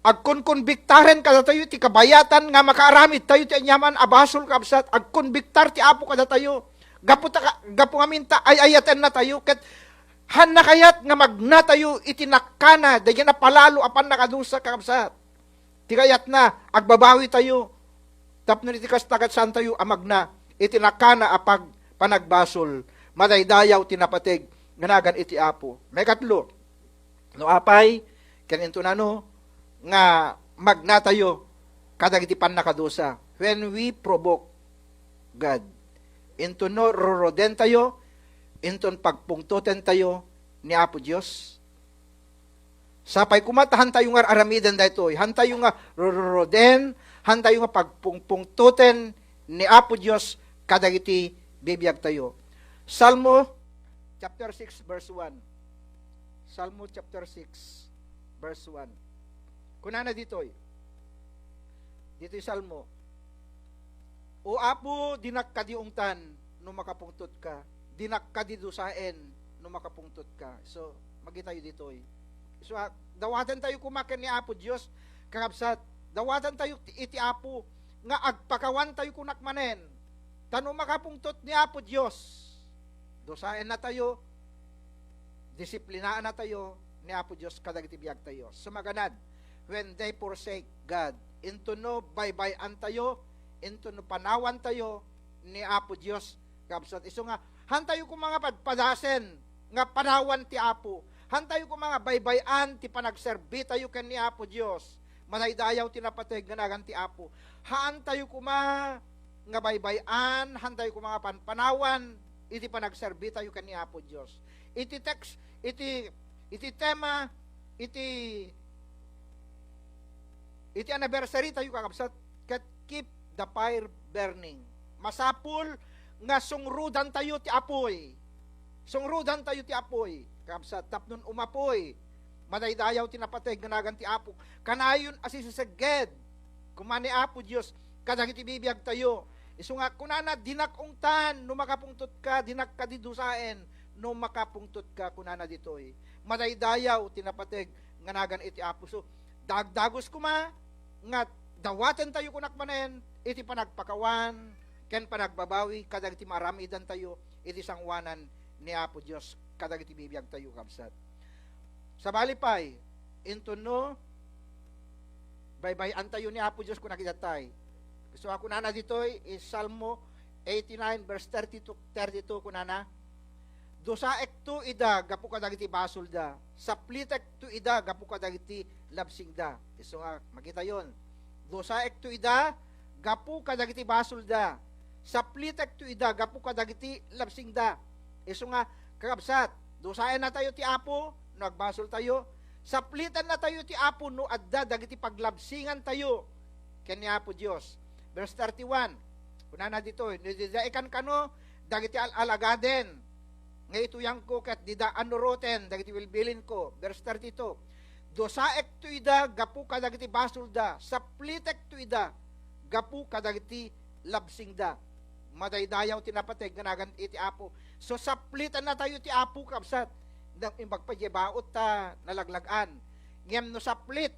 Speaker 2: agkonkonbiktaren kada tayo ti kabayatan nga makaaramid tayo ti anyaman abasol kabsat agkonbiktar ti Apo kada tayo gapu ngamin ta ay ayaten na tayo ket han nakayat nga magna tayo iti nakana dagyan na palalo apan nakadusa kabsat ti kayat na agbabawi tayo tapno iti kastagat saan tayo amagna iti nakana apag panagbasol madaydayaw tinapateg ganagan iti Apo may katlo no apay ken into nano nga magnatayo kadagiti nakadusa when we provoke God into no roroden tayo inton pagpungtuten tayo ni Apo Dios sapay kumatahan tayo nga aramidan daytoy han tayo nga roroden han tayo nga pagpungtuten ni Apo Dios kadagiti bibiyag tayo Salmo chapter 6 verse 1 Salmo chapter 6 verse 1 kunana ditoy Salmo o Apo dinakkadiungtan no makapungtot ka dinakkadidusaen no makapungtot ka so magitayo ditoy so dawatan tayo kumaken ni Apo Dios kakabsat dawatan tayo iti Apo nga agpakawan tayo kunak manen tano makapungtot ni Apo Dios dosaen na tayo disiplinaan na tayo ni Apo Dios kadagiti biag tayo sumaganad when they forsake God into no baybayan tayo into no panawan tayo ni Apo Dios kabsat. Isu nga hantayo ko mga padpadasen nga panawan ti Apo. Hantayo ko mga baybayan ti panagserbi tayo ken ni Apo Dios. Manaydayaw ti napateg nga nagan ti Apo. Haan tayo ko nga baybayan, hantayo ko mga panawan iti panagserbi tayo ken ni Apo Dios. Iti text, iti tema, iti anniversary tayo kakabsat, ket keep the fire burning. Masapul nga sungrudan tayo ti apoy. Sungrudan tayo ti apoy. Kakabsat, tapnon umapoy. Madaydayaw ti napateg ganagan ti Apo. Kanayon asisasaged. Kumani Apo Dios, kadagiti bibiyag tayo. Isu nga kunana dinakungtan no makapungtot ka, dinak ka didusaen no makapungtot ka kunana ditoy. Madaydayaw ti napateg nganagan iti Apo. So dagdagos kuma nga dawatan tayo kunak manen iti panagpakawan ken panagbabawi kadagiti maramidan tayo iti sangwanan ni Apo Dios kadagiti bibiyag tayo kabsat. Sa balipay into no baybayan tayo ni Apo Dios kun nakidatay. Gusto ako nana ditoy is Salmo 89 verse 32 kunana. Dosa ekto ida gapu kadagiti basol da. Saplitek to ida gapu kadagiti labsing da. Isu nga makita yon. Dosa ekto ida gapu kadagiti basol da. Saplitek to ida gapu kadagiti labsing da. Isu nga kakabsat, dosaen na tayo ti Apo, nagbasol tayo. Saplitan na tayo ti Apo no adda dagiti paglabsingan tayo ken ni Apo Dios. Verse 31. Kunana dito, nididaikan kano dagiti alagaden. Nga ituyang ko ket dida anuroten dagiti wilbilin ko. Verse 32. Dosaek to ida gapu kadagiti basol da. Saplitek to ida gapu kadagiti labsing da. Madaydayaw tinapateg ganagan iti Apo. So saplitan na tayo ti Apo kabsat. Nang imbagpadyebaot ta nalaglagan. Ngem no saplit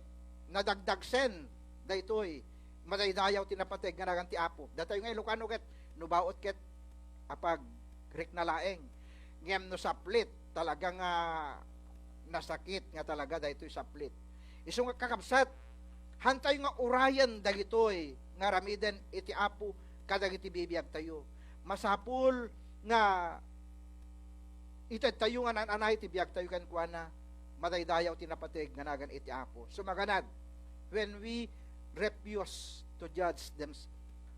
Speaker 2: nadagdagsen daytoy madaydayaw tinapateg ganagan ti Apo. Datayo nga Ilocano ket no baot ket apag rek na laeng. Ngem no saplit talagang nasakit nga talaga daytoy saplit. Isu nga kakabsat hantay nga urayan dagitoy nga ramiden iti Apo kadagiti bibiyag tayo. Masapul nga ited tayo nga nananay ti biyag tayo kan kuana madaydayaw tinapateg nganagan iti Apo. So maganad when we refuse to judge them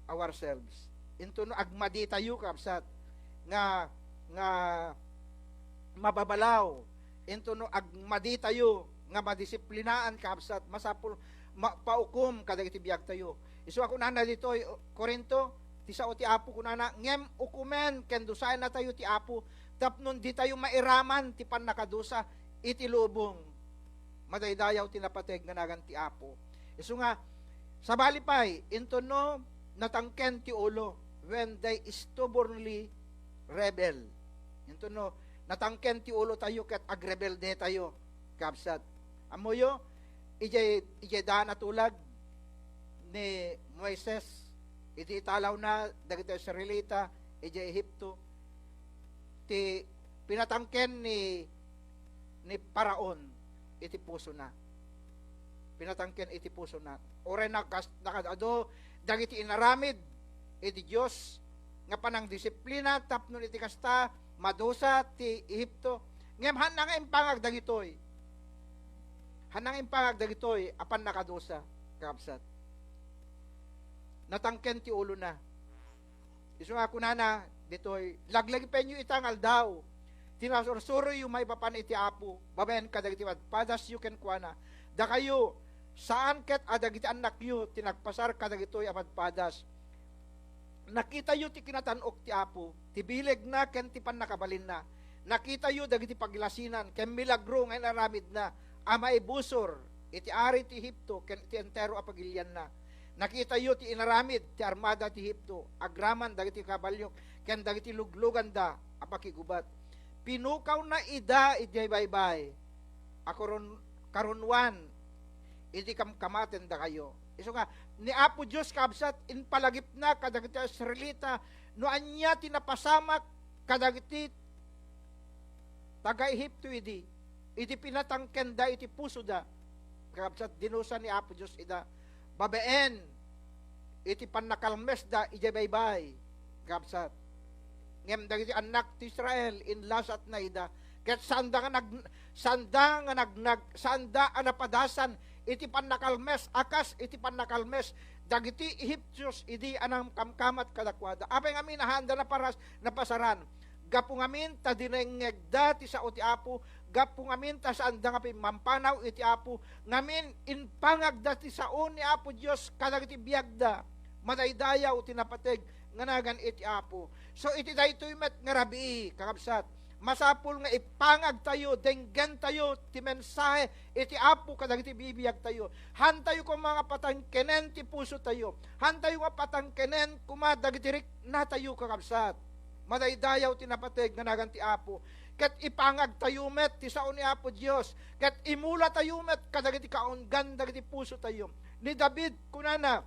Speaker 2: ourselves into no agmadi tayo kapsat nga mababalaw into no agmadi tayo nga madisiplinaan kapsat masapul paukom kadagiti biyag tayo. Isu ako nana dito Korinto ti sao ti Apo kunana ngem ukumen ken dusaen na tayo ti Apo tapnon di tayo mairaman ti pannakadusa iti lubong madaydayaw tinapateg nganagan ti Apo. Isu nga sa balipay into no natangken ti ulo when they stubbornly rebel. Into no natangken ti ulo tayo ket agrebelde tayo kapsat. Amoyo ije da natulag ni Moises iti italaw na dagiti Israelita ije Ehipto ti pinatangken ni Paraon iti puso na. Pinatangken iti puso na. Oray nakadado dagiti inaramid iti Dios nga panang disiplina tapnon iti kasta madusa ti Ehipto. Ngem hanang impangag dagitoy. Hanang impangag dagitoy apan nakadusa kapsat. Natangken ti ulo na. Isu nga kunana ditoy laglag penyo itangal daw. Tinasursuro yung may papan iti Apo. Babayan kadagiti padas you can kuana. Da kayo saan ket adagiti anak yu tinagpasar kadagitoy apadpadas. Nakita yu ti kinatanok ti Apo. Ti bileg na ken ti pannakabalin na. Nakita yu dagiti paglasinan ken milagro nga naramid na. Amay busor iti ari ti Ehipto ken ti entero apagilyan na. Nakita yu ti inaramid ti armada ti Ehipto, agraman dagiti kabalyok, ken dagiti luglugan da apakigubat. Pinukaw na ida ijay baybay. Karunwan iti kamaten da kayo. Isu nga ni Apo Dios kabsat in palagip na kadagiti Israelita no anya tinapasamak kadagiti taga Ehipto iti pinatangken da iti puso da kabsat dinusa ni Apo Dios ida babaen iti panakalmes da ije baybay kapsat ngem dagiti anak ti Israel in lasat na ida ket sanda nga napadasan iti panakalmes akas iti panakalmes dagiti Egyptios idi anang kamkamat kadakwada apay ngamin nahanda na paras napasaran gapu ngamin ta dinengegda ti sao ti Apo gapu ngamin ta saan da nga mampanaw iti Apo ngamin inpangagda ti sao ni Apo Dios kadagiti biagda madaydayaw tinapateg nga nagan iti Apo. So iti daytoy met nga rabii kakabsat. Masapul nga ipangag tayo, denggen tayo ti mensahe iti Apo kadagiti bibiyag tayo. Hantayo ko mga patangkenen ti puso tayo. Hantayo nga patangkenen kuma dagiti rik na tayo kakabsat. Madaydayaw tinapateg nga nagan ti Apo. Ket ipangag tayo met ti sao ni Apo Dios. Ket imula tayo met kadagiti kaunggan dagiti puso tayo. Ni David kunana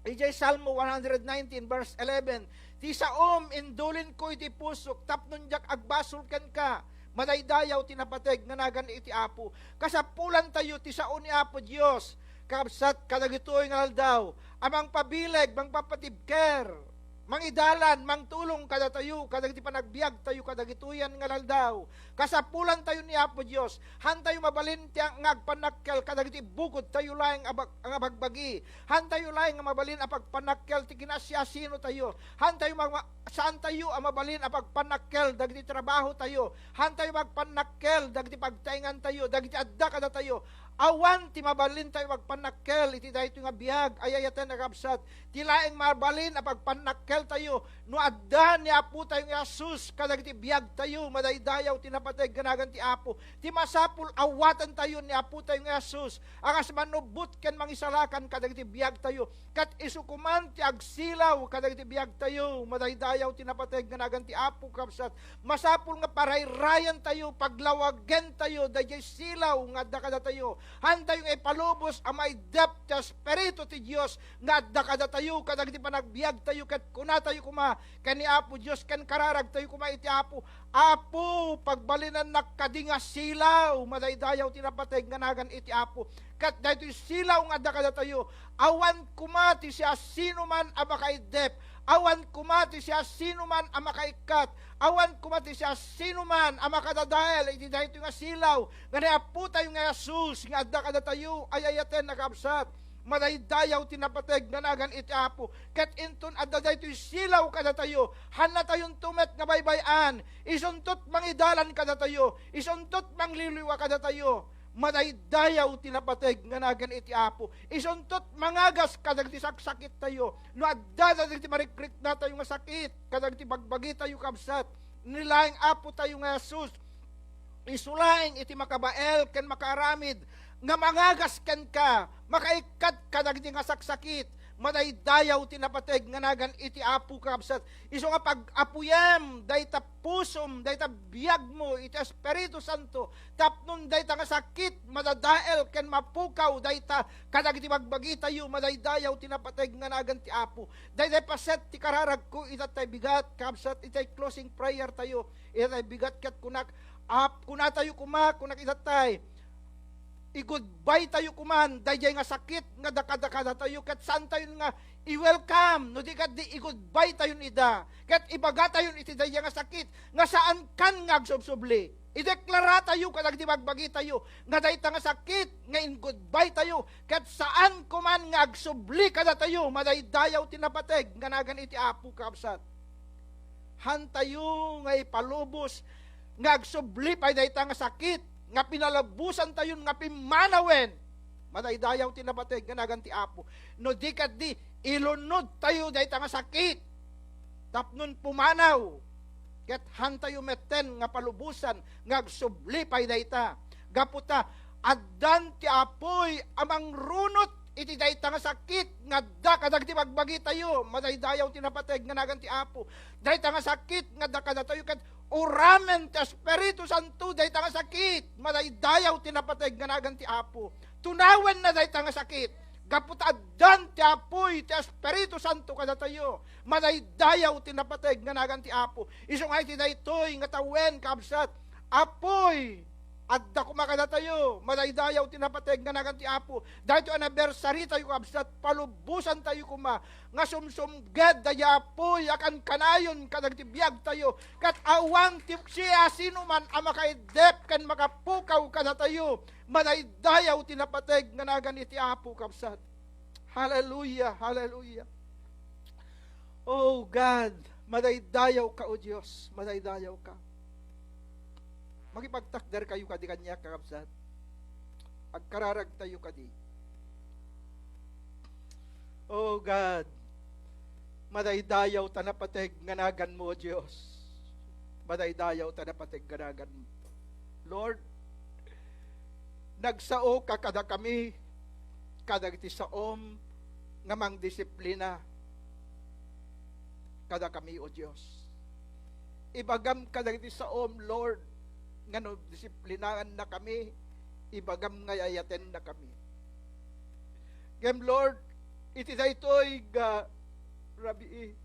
Speaker 2: ijay Salmo 119 verse 11, ti saom indulin ko iti pusok, tapnon jak agbasul ken ka, madaydayaw tinapateg nga nagan iti Apo. Kasapulan tayo ti sao ni Apo Dios, kapsat kadagitoy nga aldaw, amang pabileg, mang papatibker, mangidalan, mangtulong kada tayo, kadagiti panagbiag tayo, kadagituyan nga laldaw. Kasapulan tayo ni Apo Dios, han tayo mabalin ti ang agpanakkel, kadagiti bukod tayo laing ang abagbagi. Han tayo laing ang mabalin apagpanakkel, ti kinasyasino tayo. Han tayo saan tayo ang mabalin apagpanakkel, dagiti trabaho tayo. Han tayo magpanakkel, dagiti pagtaingan tayo, dagiti adda kada tayo. Awan ti mabalin tayo magpanakkel iti dayto nga biag ayayaten agabsat ti laeng mabalin a pagpanakkel tayo no adda ni Apo tayo nga Jesus kadagiti biag tayo madaydayaw tinapateg ganagan ti Apo ti masapul awatan tayo ni Apo tayo nga Jesus akas manubot ken mangisalakan kadagiti biag tayo kat isukuman ti agsilaw kadagiti biag tayo madaydayaw tinapateg ganagan ti Apo kabsat masapul nga parayrayan tayo paglawagen tayo dayjay silaw nga adda kada tayo handa yung ipalubos ang may depth sa Espiritu ti Diyos nga adda kada tayo kadagiti panagbiag tayo ket kuna tayo kuma ken ni Apo Diyos ken kararag tayo kuma iti Apo pagbalinan nakadinga silaw madaydayaw tinapateg nga nagan iti Apo ket daytoy silaw nga adda kada tayo awan kumati siya sino man a makaidep awan kumati siya sino man ang makaikat, awan kumati siya sino man ang makadadael, iti dahito nga silaw, nga niapo tayo nga Jesus, nga adda kada tayo, ayayaten nakabsat, madaydayaw tinapateg, ganagan iti Apo, ket inton adda dahito silaw kada tayo, hana tayong tumet nga baybayan, isuntot mangidalan kada tayo, isuntot mangliliwa kada tayo, madaydayaw tinapateg nga nagan iti Apo isuntot mangagas kadagiti sakit tayo no adda dagiti marikrik na tayo nga sakit kadagiti bagbagi tayo kabsat nilaing Apo tayo nga Jesus isulaing iti makabael ken makaaramid nga mangagas ken ka makaikat kadagiti nga saksakit madaydayaw tinapateg nga nagan iti Apo kabsat isu nga pag-apuyem dayta pusom dayta biag mo iti Espiritu Santo tapnon dayta nga sakit madadael ken mapukaw dayta kadagiti bagbagi tayo madaydayaw tinapateg nga nagan ti Apo dayta paset ti kararag ko itatay bigat kabsat itay closing prayer tayo itatay bigat ket kunak kuna tayo kunak itatay i-goodbye tayo kuman, dayjay nga sakit, nga dakada tayo, kat saan tayo nga i-welcome, no di kat di i-goodbye tayo nida, kat ibaga tayo iti dayjay nga sakit, nga saan kan nga agsubsubli, i-deklara tayo, kat di magbagi tayo, nga dayta nga sakit, nga in-goodbye tayo, kat saan kuman nga agsubli kada tayo, madaydayaw tinapateg, nga nagan iti Apo kabsat. Han tayo nga ipalubos, nga agsubli pa dayta nga sakit, nga pinalabusan tayo nga pimanawen madaydayaw tinapateg nga nagan ti Apo no di kat di ilunod tayo dayta nga sakit tapnon pumanaw ket han tayo metten nga palubusan nga agsubli pay dayta gaputa addan ti Apoy amang runot iti dayta nga sakit nga da kadagiti magbagi tayo madaydayaw tinapateg nga nagan ti Apo dayta nga sakit nga da kada tayo ket uramen ti Espiritu Santo dayta nga sakit madaydayaw tinapateg nga nagan ti Apo tunawen na dayta nga sakit gaput addan ti Apoy ti Espiritu Santo kada tayo madaydayaw tinapateg nga nagan ti Apo isungay ti daytoy nga tawen kabsat Apoy Adda kumakada tayo, madaydayaw tinapateg nga nagan ti Apo. Dahito anniversary tayo kabsat, palubusan tayo kuma, nga sumsumged daya apoy, akan kanayon, kadag ti biyag tayo, kat awang ti siya sino man ang makaidep, kan makapukaw kada tayo, madaydayaw tinapateg nga nagan iti Apo kabsat. Hallelujah, hallelujah. Oh God, madaydayaw ka o Diyos, madaydayaw ka. Magipagtakder kayo kadi kanya kakabsat. Agkararag tayo kadi. Oh God, madaydayaw tanapateg nganagan mo, Diyos. Madaydayaw tanapateg nganagan mo. Lord, nagsao ka kada kami, kada iti saom, ngamang disiplina, kada kami, O Diyos. Ibagam kada iti saom, Lord, ngano disiplinaan na kami, ibagam ngayayaten na kami. Gem Lord, iti daytoy ga rabi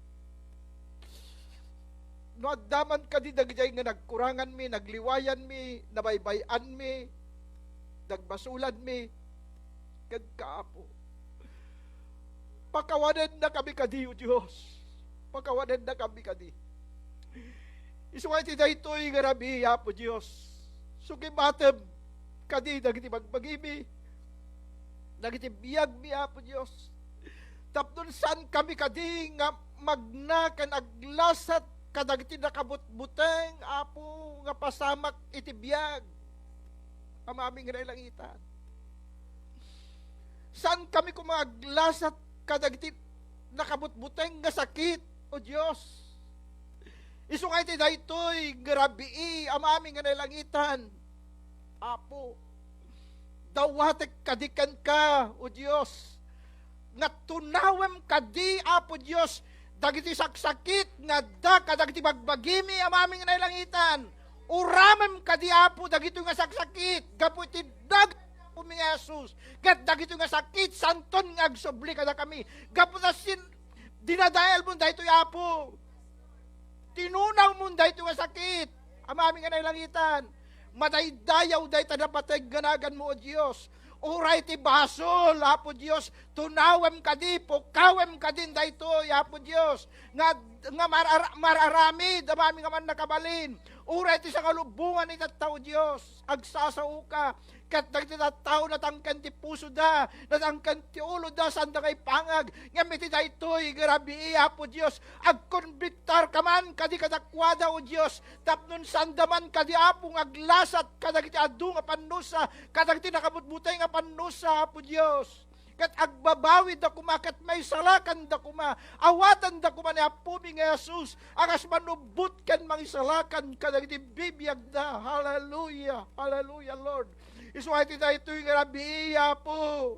Speaker 2: no addaman kadi dagjay nga nagkurangan mi, nagliwayan mi, nabaybayan mi, nagbasulan mi, kad kaapo. Pakawanan na kami kadi, O Diyos. Pakawanan na kami kadi. Isuwa iti daytoy nga rabi, Apo Diyos. Sugimatem, kadi dagiti magbagimi, dagiti biyag mi, Apo Diyos. Tapnon saan kami kadi nga magnakan aglasat kadagiti nakabutbuteng, Apo, nga pasamak iti biyag. Amaming nga ilangitan. Saan kami kumaglasat kadagiti nakabutbuteng nga sakit, O Diyos. Isungay ti daytoy grabii amaming nga nalangitan. Apo, dawatek kadikan ka, O Diyos. Nga tunawem kadi, Apo Diyos, dagiti saksakit nga da kadagiti bagbagimi amaming nga nalangitan. Uramem kadi, Apo, dagito nga saksakit, gapu iti dag mi Jesus. Gat dagito nga sakit santon nga agsobli kada kami. Gapu na dinadael mo daytoy, Apo. Tinunaw mo dahito nga sakit. Amaming nga nailangitan. Madaydayaw dahi tanapateg ganagan mo, O Diyos. Uray ti basol, Apo Diyos. Tunawem kadi, pukawem kadin dahito, Apo Diyos. Nga mararamid, amaming nga man nakabalin. Uray ti sa kalubungan iti tao, Diyos. Agsasao ka. Kat dagiti tao natangkan ti puso da, natangkan ti ulo da, sanda kay pangag, ngam iti daytoy, grabe, Apo Diyos, agkonbiktar ka man, kadi kadakwada, O Diyos, tapnon sanda man, kadi Apo, aglasat, kadagiti adu nga panusa, kadagiti nakabutbutay nga panusa, Apo Diyos. Kat agbabawid da kuma, kat may salakan da kuma, awatan da kuma ni Apo mi nga Jesus, akas manubut kan mangisalakan, kadagiti bibiyag da, hallelujah, hallelujah, Lord. Isuway ti daytoy nga rabi, Apo.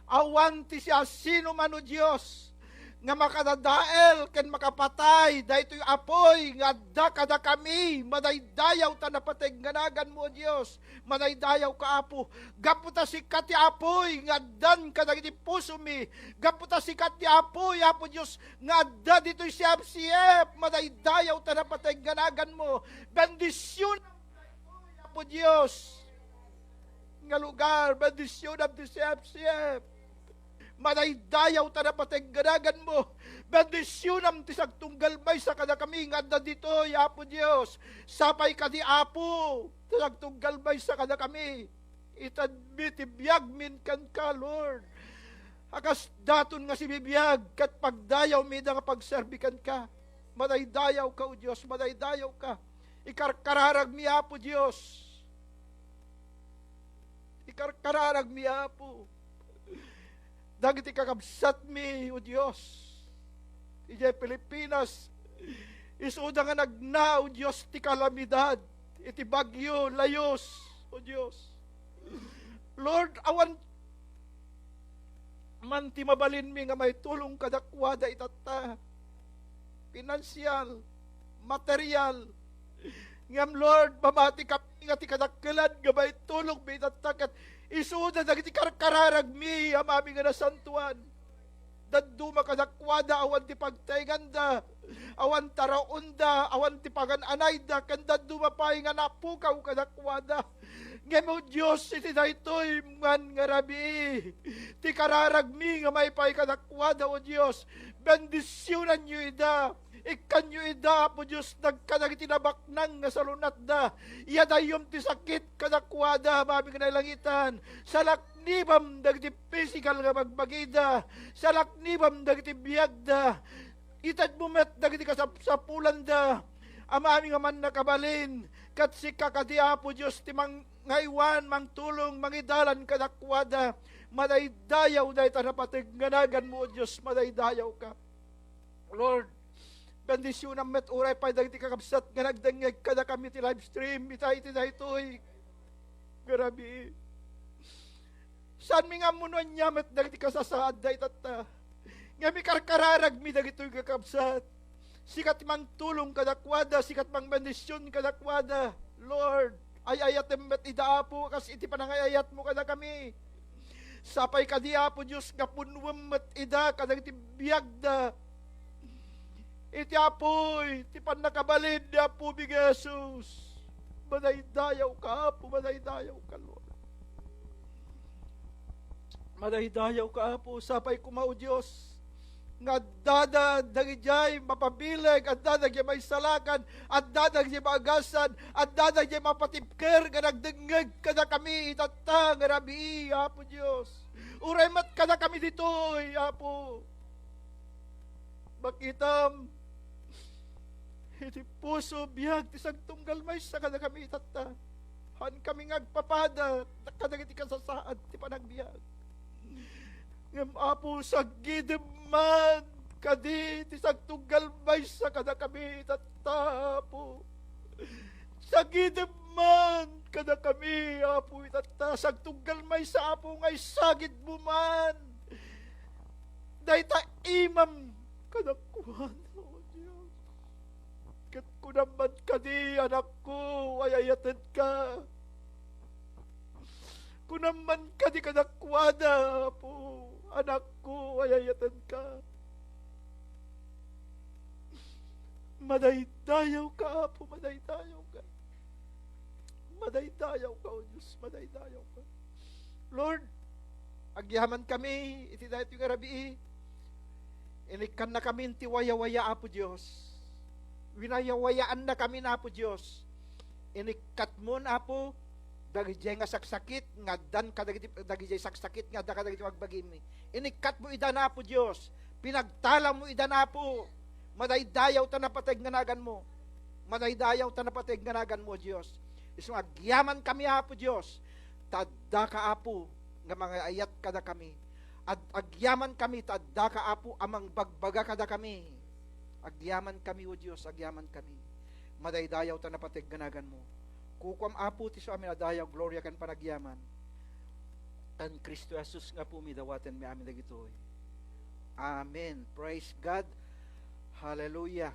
Speaker 2: Awan ti siya sino man, O Diyos, nga makadadael ken makapatay daytoy apoy nga adda kada kami, madaydayaw ta napateg nganagan mo, O Diyos. Madaydayaw ka, Apo. Gaputa sikat ti apoy nga addan kadagiti puso mi. Gaputa sikat ti apoy, Apo Diyos, nga adda ditoy siyap, madaydayaw ta napateg nganagan mo. Bendisyon, Apo Diyos, nga lugar, bendisyon of the siyap. Madaydayaw ta napateg ganagan mo. Bendisyon am tisag tunggal may sa kada kami nga adda dito, Apo Diyos. Sapay kadi, Apo, tisag tunggal may sa kada kami. Itadbit ibiyag min kan ka, Lord. Akas daton nga si bibiyag, kat pagdayaw mi da nga pagserbikan ka. Madaydayaw ka, O Diyos, madaydayaw ka. Ikarkararag mi, Apo Diyos. Ikarkararag mi, Apo. Dagiti kakabsat mi, O Diyos. Ijay Pilipinas, isuda nga nagna, O Diyos, ti kalamidad, iti bagyo, layos, O Diyos. Lord, awan man ti mabalin mi nga may tulong kadakwada itata. Pinansyal, material, ngam Lord, mamati kami nga ti kadakkelan nga may tulong mi itatakat. Isuda dagiti karkararag mi, amami nga nasantuan. Daduma kadakwada awan ti pagtayganda. Awan taraunda, awan tipagan anayda, kanda dumapay nga napukaw kadakwada. Ngemo Diyos, iti daytoy man nga rabi. Ti kararagmi nga may pay kadakwada o Diyos. Bendisyonan nyo ida. Ikan nyo ida po Diyos, nagkadag tinabaknang nga salunat da. Iyadayom ti sakit kadakwada, mami nga nailangitan. Salaknibam dagiti physical nga magbagida. Salaknibam dagiti biyagda. Itad bumet dagiti kasapulan da. Amami nga man nakabalin. Kat si kakadiapo Diyos ti ngaywan, tulong, mangidalan kadakwada. Madaydayaw dahi tanapatig nganagan mo Diyos, madaydayaw ka. Lord, bendisyon ang met uray pa dagiti kakabsat nga nagdangag kada kami ti live stream. Iti daytoy. Grabe. Saan mi nga munuan niya met dagiti kasasaad dahi tata. Nga mi karkararag mi dagitoy kakabsat. Sikat mang tulong kadakwada, sikat mang bendisyon kadakwada. Lord, ayayatem met idaapo, kas iti panangayayat mo kada kami. Sapay kadiapo Diyos, kapunwam met ida, kadag iti biyagda. Iti apoy, iti panakabalid, apo big Jesus. Madaydayaw ka, apo, madaydayaw ka, Lord. Madaydayaw ka, apo, sapay kumao Diyos. Nga dada dagijay mapabileg, at dada dagijay may salakan, at dada dagijay maagasan, at dada dagijay mapatipker, nga nagdengeg kada kami itata, nga rabi, Apo Diyos. Uremat kada kami ditoy, Apo. Bakitam, iti puso biyag, tisag tunggal may sa kada kami itata. Han kami ngagpapada, nakadagiti kasasaad, ti panagbiag. Ngam Apo, sa gideman, kadi, tisag tunggal may sa kada kami, itata, Apo. Sa gideman, kada kami, Apo, itata, sag tunggal may sa Apo, ngay sagid buman. Dahita imam, kada kuhan, O Diyos. Kat kunaman kadi, anak ko, ayayatid ka. Kunaman kadi kadakwada, Apo. Anak ko, ayayatan ka. Madaydayaw ka, Apo, madaydayaw ka. Madaydayaw ka, O Diyos, madaydayaw ka. Lord, agyaman kami, iti dahit yung arabi, inikan na kami, ti waya-waya, Apo Diyos. Winayawayaan na kami na, Apo Diyos. Inikat mo na, Apo, dagijay nga saksakit, nga dan dagijay saksakit, nga da kadagiti magbagimi. Inikat mo ida na po Diyos. Pinagtala mo ida na po. Madaydayaw ta napateg nganagan mo. Madaydayaw ta napateg nganagan mo Diyos. Isu agyaman kami po Diyos. Tadda ka apo nga mga ayat kada kami. At agyaman kami tadda ka apo amang bagbaga kada kami. Agyaman kami o Diyos, agyaman kami. Madaydayaw ta napateg nganagan mo. Kukwam apo ti so amin adayaw, gloria kan panagyaman. Tan Kristo Jesus nga po midawaten mi amin dagitoy. Amen. Praise God. Hallelujah.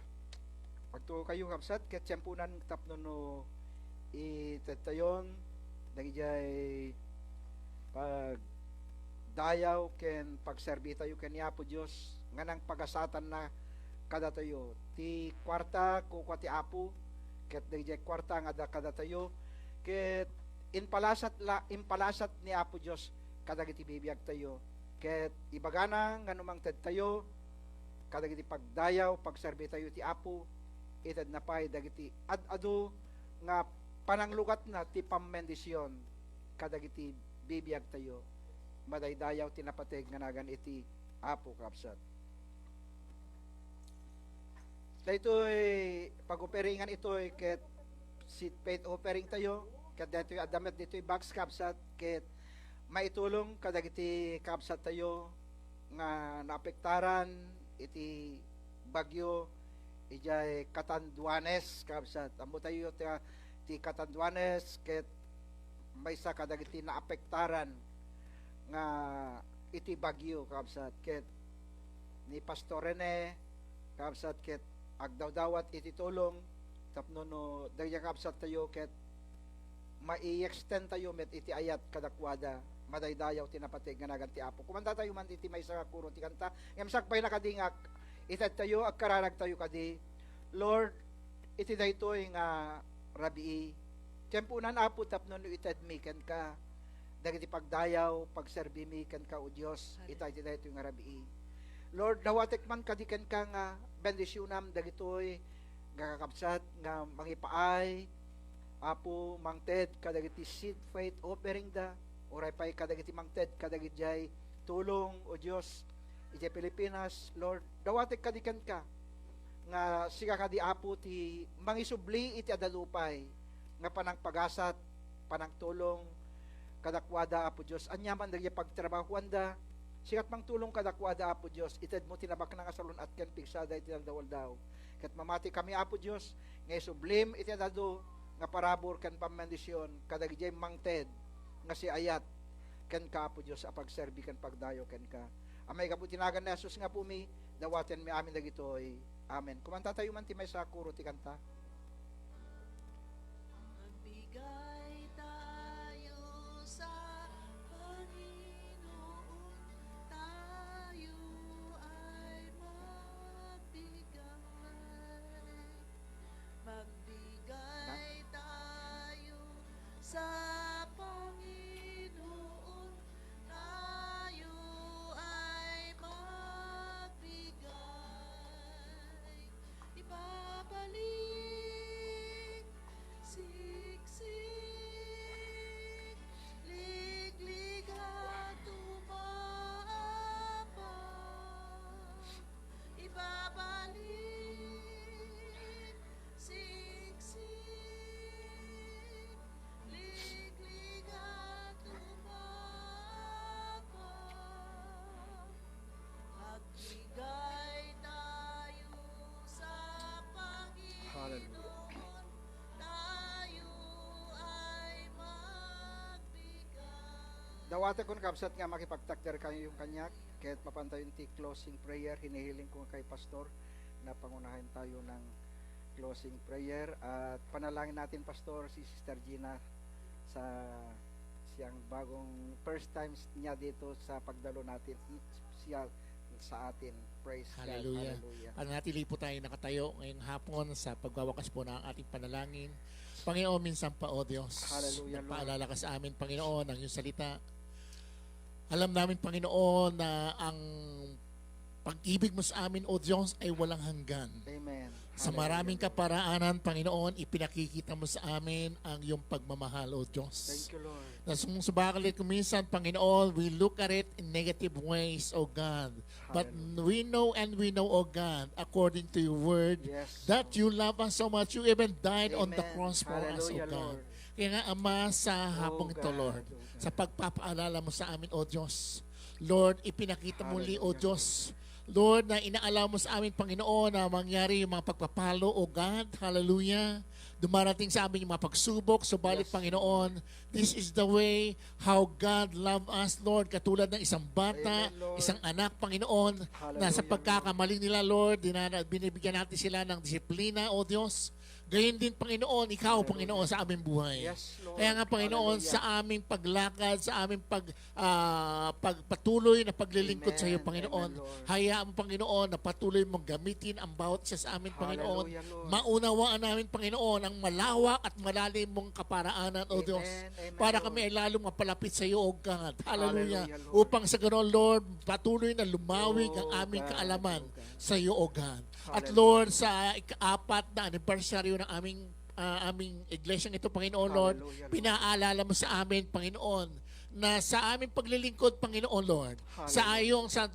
Speaker 2: Pagto kayo kapsat, ket tiyempunan tapno no itatayon, dagijay pag dayaw ken pagserbi tayo kaniya po Dios nganang pagasatan na kada tayo. Ti kwarta kuko ti apo ket dagiti kwarta nga kada tayo ket impalasat ni Apo Dios kadagiti bibiyag tayo ket ibagana nga numang ted tayo kadagiti pagdayaw pagserbi tayo ti Apo ited napay dagiti ad-adu nga pananglugat na ti pammendisyon kadagiti bibiyag tayo madaydayaw tinapateg nga nagan iti Apo kapsat. Dito'y pag-operingan ito'y ket seat paid offering tayo ket dito'y adamet dito'y box kapsat ket maitulong kadagiti kapsat tayo nga naapektaran iti bagyo ijay Catanduanes kapsat ammo tayo ti Catanduanes ket maysa kadagiti naapektaran nga iti bagyo kapsat ket ni Pastor Rene kapsat ket agdawdawat iti tulong tapno no dagya kapsat tayo ket mai-extend tayo met iti ayat kadakwada madaydayaw tinapateg nga nagan ti Apo. Kumanda tayo man iti maysa kuro ti kanta ngem sakbay nakadingak Itad tayo, agkararag tayo kadi. Lord, iti daytoy nga rabii. Tiyempunan apo tapnon itad mikan ka. Dagiti pagdayaw, pagserbi mikan ka o Diyos. Itay iti daytoy nga rabii. Lord, nawatek man kadikan ka nga bendisyonam dagitoy gakakabsat nga mangipaay apo mangted kadagiti seed faith offering da oray pay kadagiti mangted kadagiti jay tulong o Dios iti Pilipinas. Lord, dawatek kadikan ka nga siga kadi apo ti mangisubli iti adalupay nga panang pagasat panang tulong kadakwada apo Dios anyaman dagiti pagtrabahuan da sikat mang tulong kadakwada apo Dios ited mo tinabak ng asalon at ken pigsada iti dawal daw ket mamati kami apo Dios nga sublim iti dado nga parabor ken pamendisyon kadagiti mangted nga si ayat ken ka apo Dios a pagserbi ken pagdayo ken ka amay kabutinagan ni Jesus nga pumi dawaten mi amin dagitoy amen. Kumanta tayo man ti may sakuro ti kanta.
Speaker 1: Magbigay tayo sa Panginoon, tayo ay magbigay. Magbigay tayo sa Panginoon, tayo ay magbigay. Ibabalik siksik, liglig at umaabang. Ibabalik siksik, liglig at umaabang. Magbigay tayo sa Panginoon, tayo ay magbigay.
Speaker 2: Dawata kon kabsat nga makipagtakder kayo yung kanyak kahit mapantay yung closing prayer hinihiling ko kay pastor na pangunahin tayo ng closing prayer at panalangin natin pastor si Sister Gina sa siyang bagong first time niya dito sa pagdalo natin siya sa atin. Praise
Speaker 3: Hallelujah.
Speaker 2: God. Hallelujah.
Speaker 3: Pananatili po tayo nakatayo ngayong hapon sa pagwawakas po ng ating panalangin. Panginoon, minsan pa, O Diyos,
Speaker 2: Hallelujah, Lord.
Speaker 3: nagpaalala ka sa amin, Panginoon, ang iyong salita. Alam namin, Panginoon, na ang pag-ibig mo sa amin, O Diyos, ay walang hanggan.
Speaker 2: Amen.
Speaker 3: Sa
Speaker 2: Hallelujah,
Speaker 3: maraming
Speaker 2: Lord.
Speaker 3: kaparaanan, Panginoon, ipinakikita mo sa amin ang iyong pagmamahal, O Diyos.
Speaker 2: Thank you, Lord.
Speaker 3: Na sumubakalit kung minsan, Panginoon, we look at it in negative ways, O God. But we know and we know, O God, according to your word,
Speaker 2: Yes,
Speaker 3: that you love us so much. You even died on the
Speaker 2: Amen.
Speaker 3: cross for us, O
Speaker 2: Hallelujah,
Speaker 3: God.
Speaker 2: Lord.
Speaker 3: Kaya nga, Ama, sa hapong ito,
Speaker 2: God,
Speaker 3: Lord,
Speaker 2: oh God.
Speaker 3: sa pagpapaalala mo sa amin, O Diyos, Lord, ipinakita muli, O
Speaker 2: Hallelujah,
Speaker 3: Diyos, Lord, na inaalaw mo sa amin, Panginoon, na mangyari yung mga pagpapalo, O God, hallelujah. Dumarating sa amin yung mga pagsubok, subalit,
Speaker 2: Yes.
Speaker 3: Panginoon, this is the way how God love us, Lord, katulad ng isang bata,
Speaker 2: Amen, Lord.
Speaker 3: isang anak, Panginoon, na sa
Speaker 2: Hallelujah,
Speaker 3: pagkakamali nila, Lord, binibigyan natin sila ng disiplina, O Diyos. Gayon din, Panginoon, ikaw, Panginoon, sa aming buhay.
Speaker 2: Yes, Lord.
Speaker 3: Kaya nga, Panginoon,
Speaker 2: Hallelujah.
Speaker 3: sa aming paglakad, sa aming pagpatuloy na paglilingkod
Speaker 2: Amen.
Speaker 3: sa iyo, Panginoon,
Speaker 2: Amen, Lord.
Speaker 3: hayaan mo, Panginoon, na patuloy mong gamitin ang bawat isa sa amin, Panginoon.
Speaker 2: Hallelujah, Lord.
Speaker 3: Maunawaan namin, Panginoon, ang malawak at malalim mong kaparaanan, O
Speaker 2: Amen.
Speaker 3: Diyos,
Speaker 2: Amen,
Speaker 3: para
Speaker 2: Lord.
Speaker 3: kami ay lalong mapalapit sa iyo, O God. Hallelujah.
Speaker 2: Hallelujah, Lord.
Speaker 3: Upang sa ganoon, Lord, patuloy na lumawig ang
Speaker 2: Oh,
Speaker 3: aming
Speaker 2: God.
Speaker 3: kaalaman
Speaker 2: Oh, God.
Speaker 3: sa iyo, O God. At
Speaker 2: Hallelujah.
Speaker 3: Lord, sa ika-4 na anibersaryo ng aming iglesyang ito, Panginoon, Lord,
Speaker 2: Hallelujah, Lord.
Speaker 3: pinaalala mo sa amin, Panginoon, na sa aming paglilingkod, Panginoon, Lord, sa ayong sa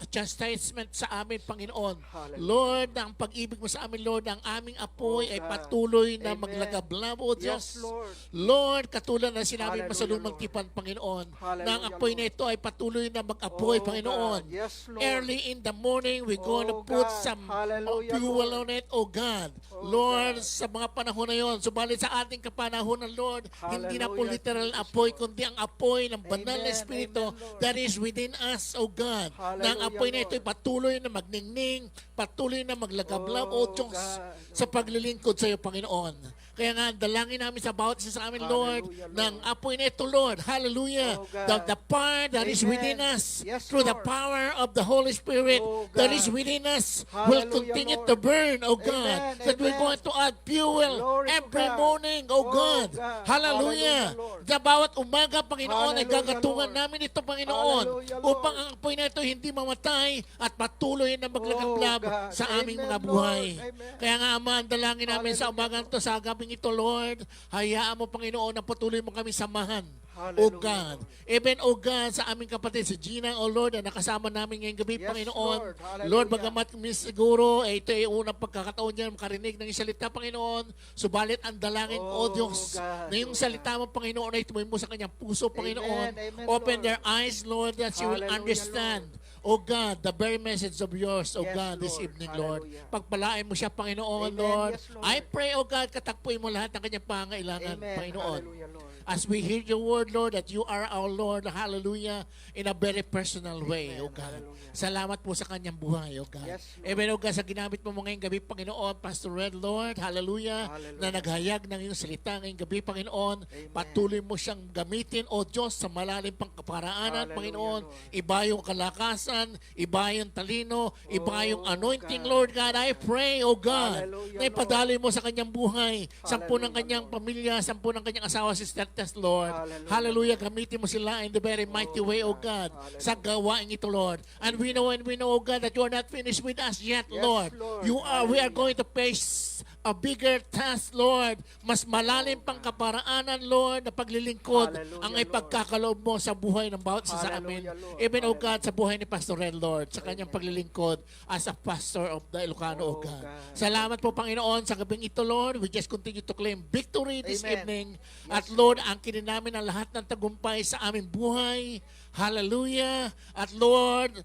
Speaker 3: chastisement sa amin, Panginoon,
Speaker 2: Hallelujah.
Speaker 3: Lord, na ang pag-ibig mo sa amin, Lord, ang aming apoy
Speaker 2: Oh,
Speaker 3: ay
Speaker 2: God.
Speaker 3: patuloy na
Speaker 2: Amen.
Speaker 3: maglagablab, O Diyos.
Speaker 2: Yes, Lord.
Speaker 3: Lord, katulad na sinabi mo sa
Speaker 2: Hallelujah,
Speaker 3: lumang
Speaker 2: Lord.
Speaker 3: tipan, Panginoon,
Speaker 2: Hallelujah,
Speaker 3: na ang apoy
Speaker 2: Lord.
Speaker 3: na ito ay patuloy na mag-apoy,
Speaker 2: Oh,
Speaker 3: Panginoon.
Speaker 2: God. Yes, Lord.
Speaker 3: Early in the morning, we're going to
Speaker 2: Oh,
Speaker 3: put
Speaker 2: God.
Speaker 3: some
Speaker 2: Hallelujah,
Speaker 3: fuel
Speaker 2: Lord.
Speaker 3: on it, O God.
Speaker 2: Oh,
Speaker 3: Lord,
Speaker 2: God.
Speaker 3: sa mga panahon na yon, subalit sa ating kapanahonan, Lord, hindi na po
Speaker 2: Hallelujah,
Speaker 3: literal
Speaker 2: Jesus,
Speaker 3: apoy,
Speaker 2: Lord.
Speaker 3: kundi ang apoy ng banal na
Speaker 2: Amen,
Speaker 3: Espiritu
Speaker 2: amen, Lord.
Speaker 3: that is within us, O God. Na ang
Speaker 2: Hallelujah,
Speaker 3: apoy na ito ay
Speaker 2: Lord.
Speaker 3: patuloy na magningning, patuloy na maglagablab,
Speaker 2: Oh,
Speaker 3: O Diyos,
Speaker 2: God.
Speaker 3: sa paglilingkod sa iyo, Panginoon. Kaya nga, dalangin namin sa bawat isa sa amin, Lord,
Speaker 2: Hallelujah, Lord.
Speaker 3: ng apoy na ito, Lord. Hallelujah.
Speaker 2: Oh, God.
Speaker 3: The power that is
Speaker 2: Amen.
Speaker 3: within us,
Speaker 2: Yes,
Speaker 3: through the
Speaker 2: Lord.
Speaker 3: power of the Holy Spirit
Speaker 2: Oh,
Speaker 3: that
Speaker 2: God.
Speaker 3: is within us, will
Speaker 2: Hallelujah,
Speaker 3: continue
Speaker 2: Lord.
Speaker 3: to burn, oh God.
Speaker 2: Amen,
Speaker 3: That we're
Speaker 2: amen.
Speaker 3: going to add fuel
Speaker 2: Glory to
Speaker 3: every
Speaker 2: God.
Speaker 3: morning, oh
Speaker 2: Oh,
Speaker 3: God.
Speaker 2: God.
Speaker 3: Hallelujah.
Speaker 2: Hallelujah, Lord.
Speaker 3: Sa bawat umaga, Panginoon, ay
Speaker 2: Hallelujah,
Speaker 3: gagatungan
Speaker 2: Lord.
Speaker 3: namin ito, Panginoon,
Speaker 2: Hallelujah, Lord.
Speaker 3: upang ang apoy na ito hindi mamatay at patuloy na maglagablab
Speaker 2: Oh, God.
Speaker 3: sa aming
Speaker 2: Amen,
Speaker 3: mga buhay.
Speaker 2: Lord. Amen.
Speaker 3: Kaya nga, Ama, ang dalangin namin sa
Speaker 2: Hallelujah,
Speaker 3: umagang to, sa gabing ito, Lord, hayaan mo, Panginoon, na patuloy mo kami samahan.
Speaker 2: Hallelujah,
Speaker 3: O God. Even, O God, sa aming kapatid, si Gina, O Lord, na nakasama namin ngayong gabi,
Speaker 2: Yes,
Speaker 3: Panginoon.
Speaker 2: Lord. Hallelujah.
Speaker 3: Lord, bagamat siguro, ito ay unang pagkakataon niya makarinig ng salita, Panginoon. Subalit, ang dalangin ko, O
Speaker 2: Oh,
Speaker 3: Diyos,
Speaker 2: God.
Speaker 3: na yung
Speaker 2: Oh,
Speaker 3: salita mo, Panginoon, ay tumayo mo sa kanyang puso, Panginoon.
Speaker 2: Amen,
Speaker 3: Open
Speaker 2: Lord.
Speaker 3: their eyes, Lord, that she will
Speaker 2: Hallelujah,
Speaker 3: understand, O God, the very message of yours, O
Speaker 2: Yes,
Speaker 3: God, this
Speaker 2: Lord.
Speaker 3: evening, Lord.
Speaker 2: Hallelujah.
Speaker 3: Pagpalain mo siya, Panginoon,
Speaker 2: Amen.
Speaker 3: Lord.
Speaker 2: Yes, Lord.
Speaker 3: I pray, O God, katakpuin mo lahat ng kanyang pangailangan,
Speaker 2: Amen.
Speaker 3: Panginoon.
Speaker 2: Hallelujah, Lord.
Speaker 3: As we hear your word, Lord, that you are our Lord, hallelujah, in a very personal way, O God.
Speaker 2: Hallelujah.
Speaker 3: Salamat po sa kanyang buhay, O God.
Speaker 2: Yes, Lord.
Speaker 3: Amen, O God, sa ginamit mo ngayong gabi, Panginoon, Pastor Red, Lord, hallelujah,
Speaker 2: Hallelujah.
Speaker 3: na naghayag ng iyong salita ngayong gabi, Panginoon.
Speaker 2: Amen.
Speaker 3: Patuloy mo siyang gamitin, O Diyos, sa malalim pang kaparaanan,
Speaker 2: Hallelujah,
Speaker 3: Panginoon.
Speaker 2: Lord.
Speaker 3: Iba yung kalakasan, iba yung talino, iba yung
Speaker 2: Oh,
Speaker 3: anointing,
Speaker 2: God.
Speaker 3: Lord God. I pray, O God,
Speaker 2: Hallelujah,
Speaker 3: na ipadaloy mo sa kanyang buhay, 10 ng
Speaker 2: Hallelujah,
Speaker 3: kanyang
Speaker 2: Lord.
Speaker 3: pamilya, 10 ng kanyang asawa, Sister Tess, Lord.
Speaker 2: Hallelujah,
Speaker 3: Hallelujah. Gamitin mo sila in the very mighty
Speaker 2: Oh,
Speaker 3: way, O
Speaker 2: God.
Speaker 3: God, sa gawain ito, Lord. And we know, O God, that you are not finished with us yet,
Speaker 2: Yes,
Speaker 3: Lord.
Speaker 2: Lord.
Speaker 3: We are
Speaker 2: Hallelujah.
Speaker 3: going to face a bigger task, Lord. Mas malalim pang kaparaanan, Lord, na paglilingkod
Speaker 2: Hallelujah,
Speaker 3: ang
Speaker 2: Lord.
Speaker 3: ipagkakaloob mo sa buhay ng bawat isa sa amin.
Speaker 2: Hallelujah, Lord.
Speaker 3: Even, O
Speaker 2: Hallelujah.
Speaker 3: God, sa buhay ni Pastor Red, Lord, sa kanyang paglilingkod as a pastor of the Ilocano, O
Speaker 2: Oh,
Speaker 3: God.
Speaker 2: God.
Speaker 3: Salamat po, Panginoon, sa gabing ito, Lord. We just continue to claim victory this
Speaker 2: Amen.
Speaker 3: evening.
Speaker 2: Yes,
Speaker 3: At Lord, angkinin namin ang lahat ng tagumpay sa aming buhay. Hallelujah. At Lord,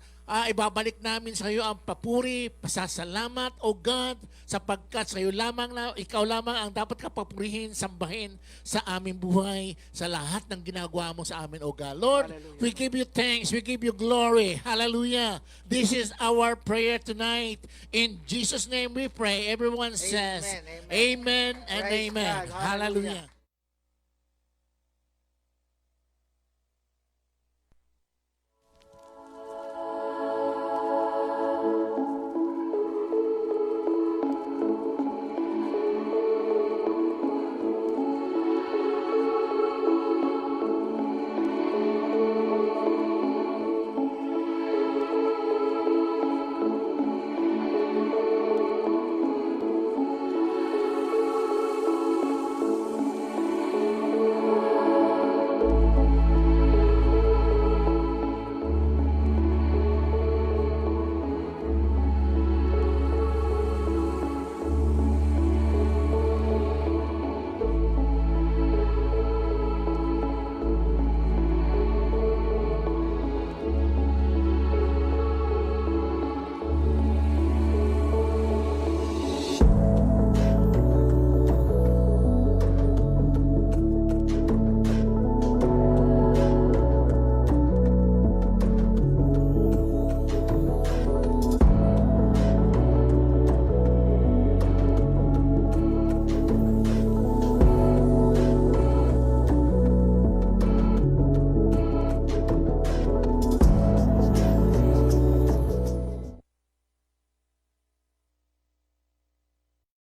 Speaker 3: ibabalik namin sa iyo ang papuri, pasasalamat, O God, sapagkat sa iyo lamang na, ikaw lamang ang dapat kapapurihin, sambahin sa aming buhay, sa lahat ng ginagawa mo sa amin, O God. Lord,
Speaker 2: Hallelujah.
Speaker 3: we give you thanks, we give you glory. Hallelujah. This is our prayer tonight. In Jesus' name we pray. Everyone says,
Speaker 2: Amen, amen.
Speaker 3: Amen and
Speaker 2: Praise
Speaker 3: Amen.
Speaker 2: God. Hallelujah.
Speaker 3: Hallelujah.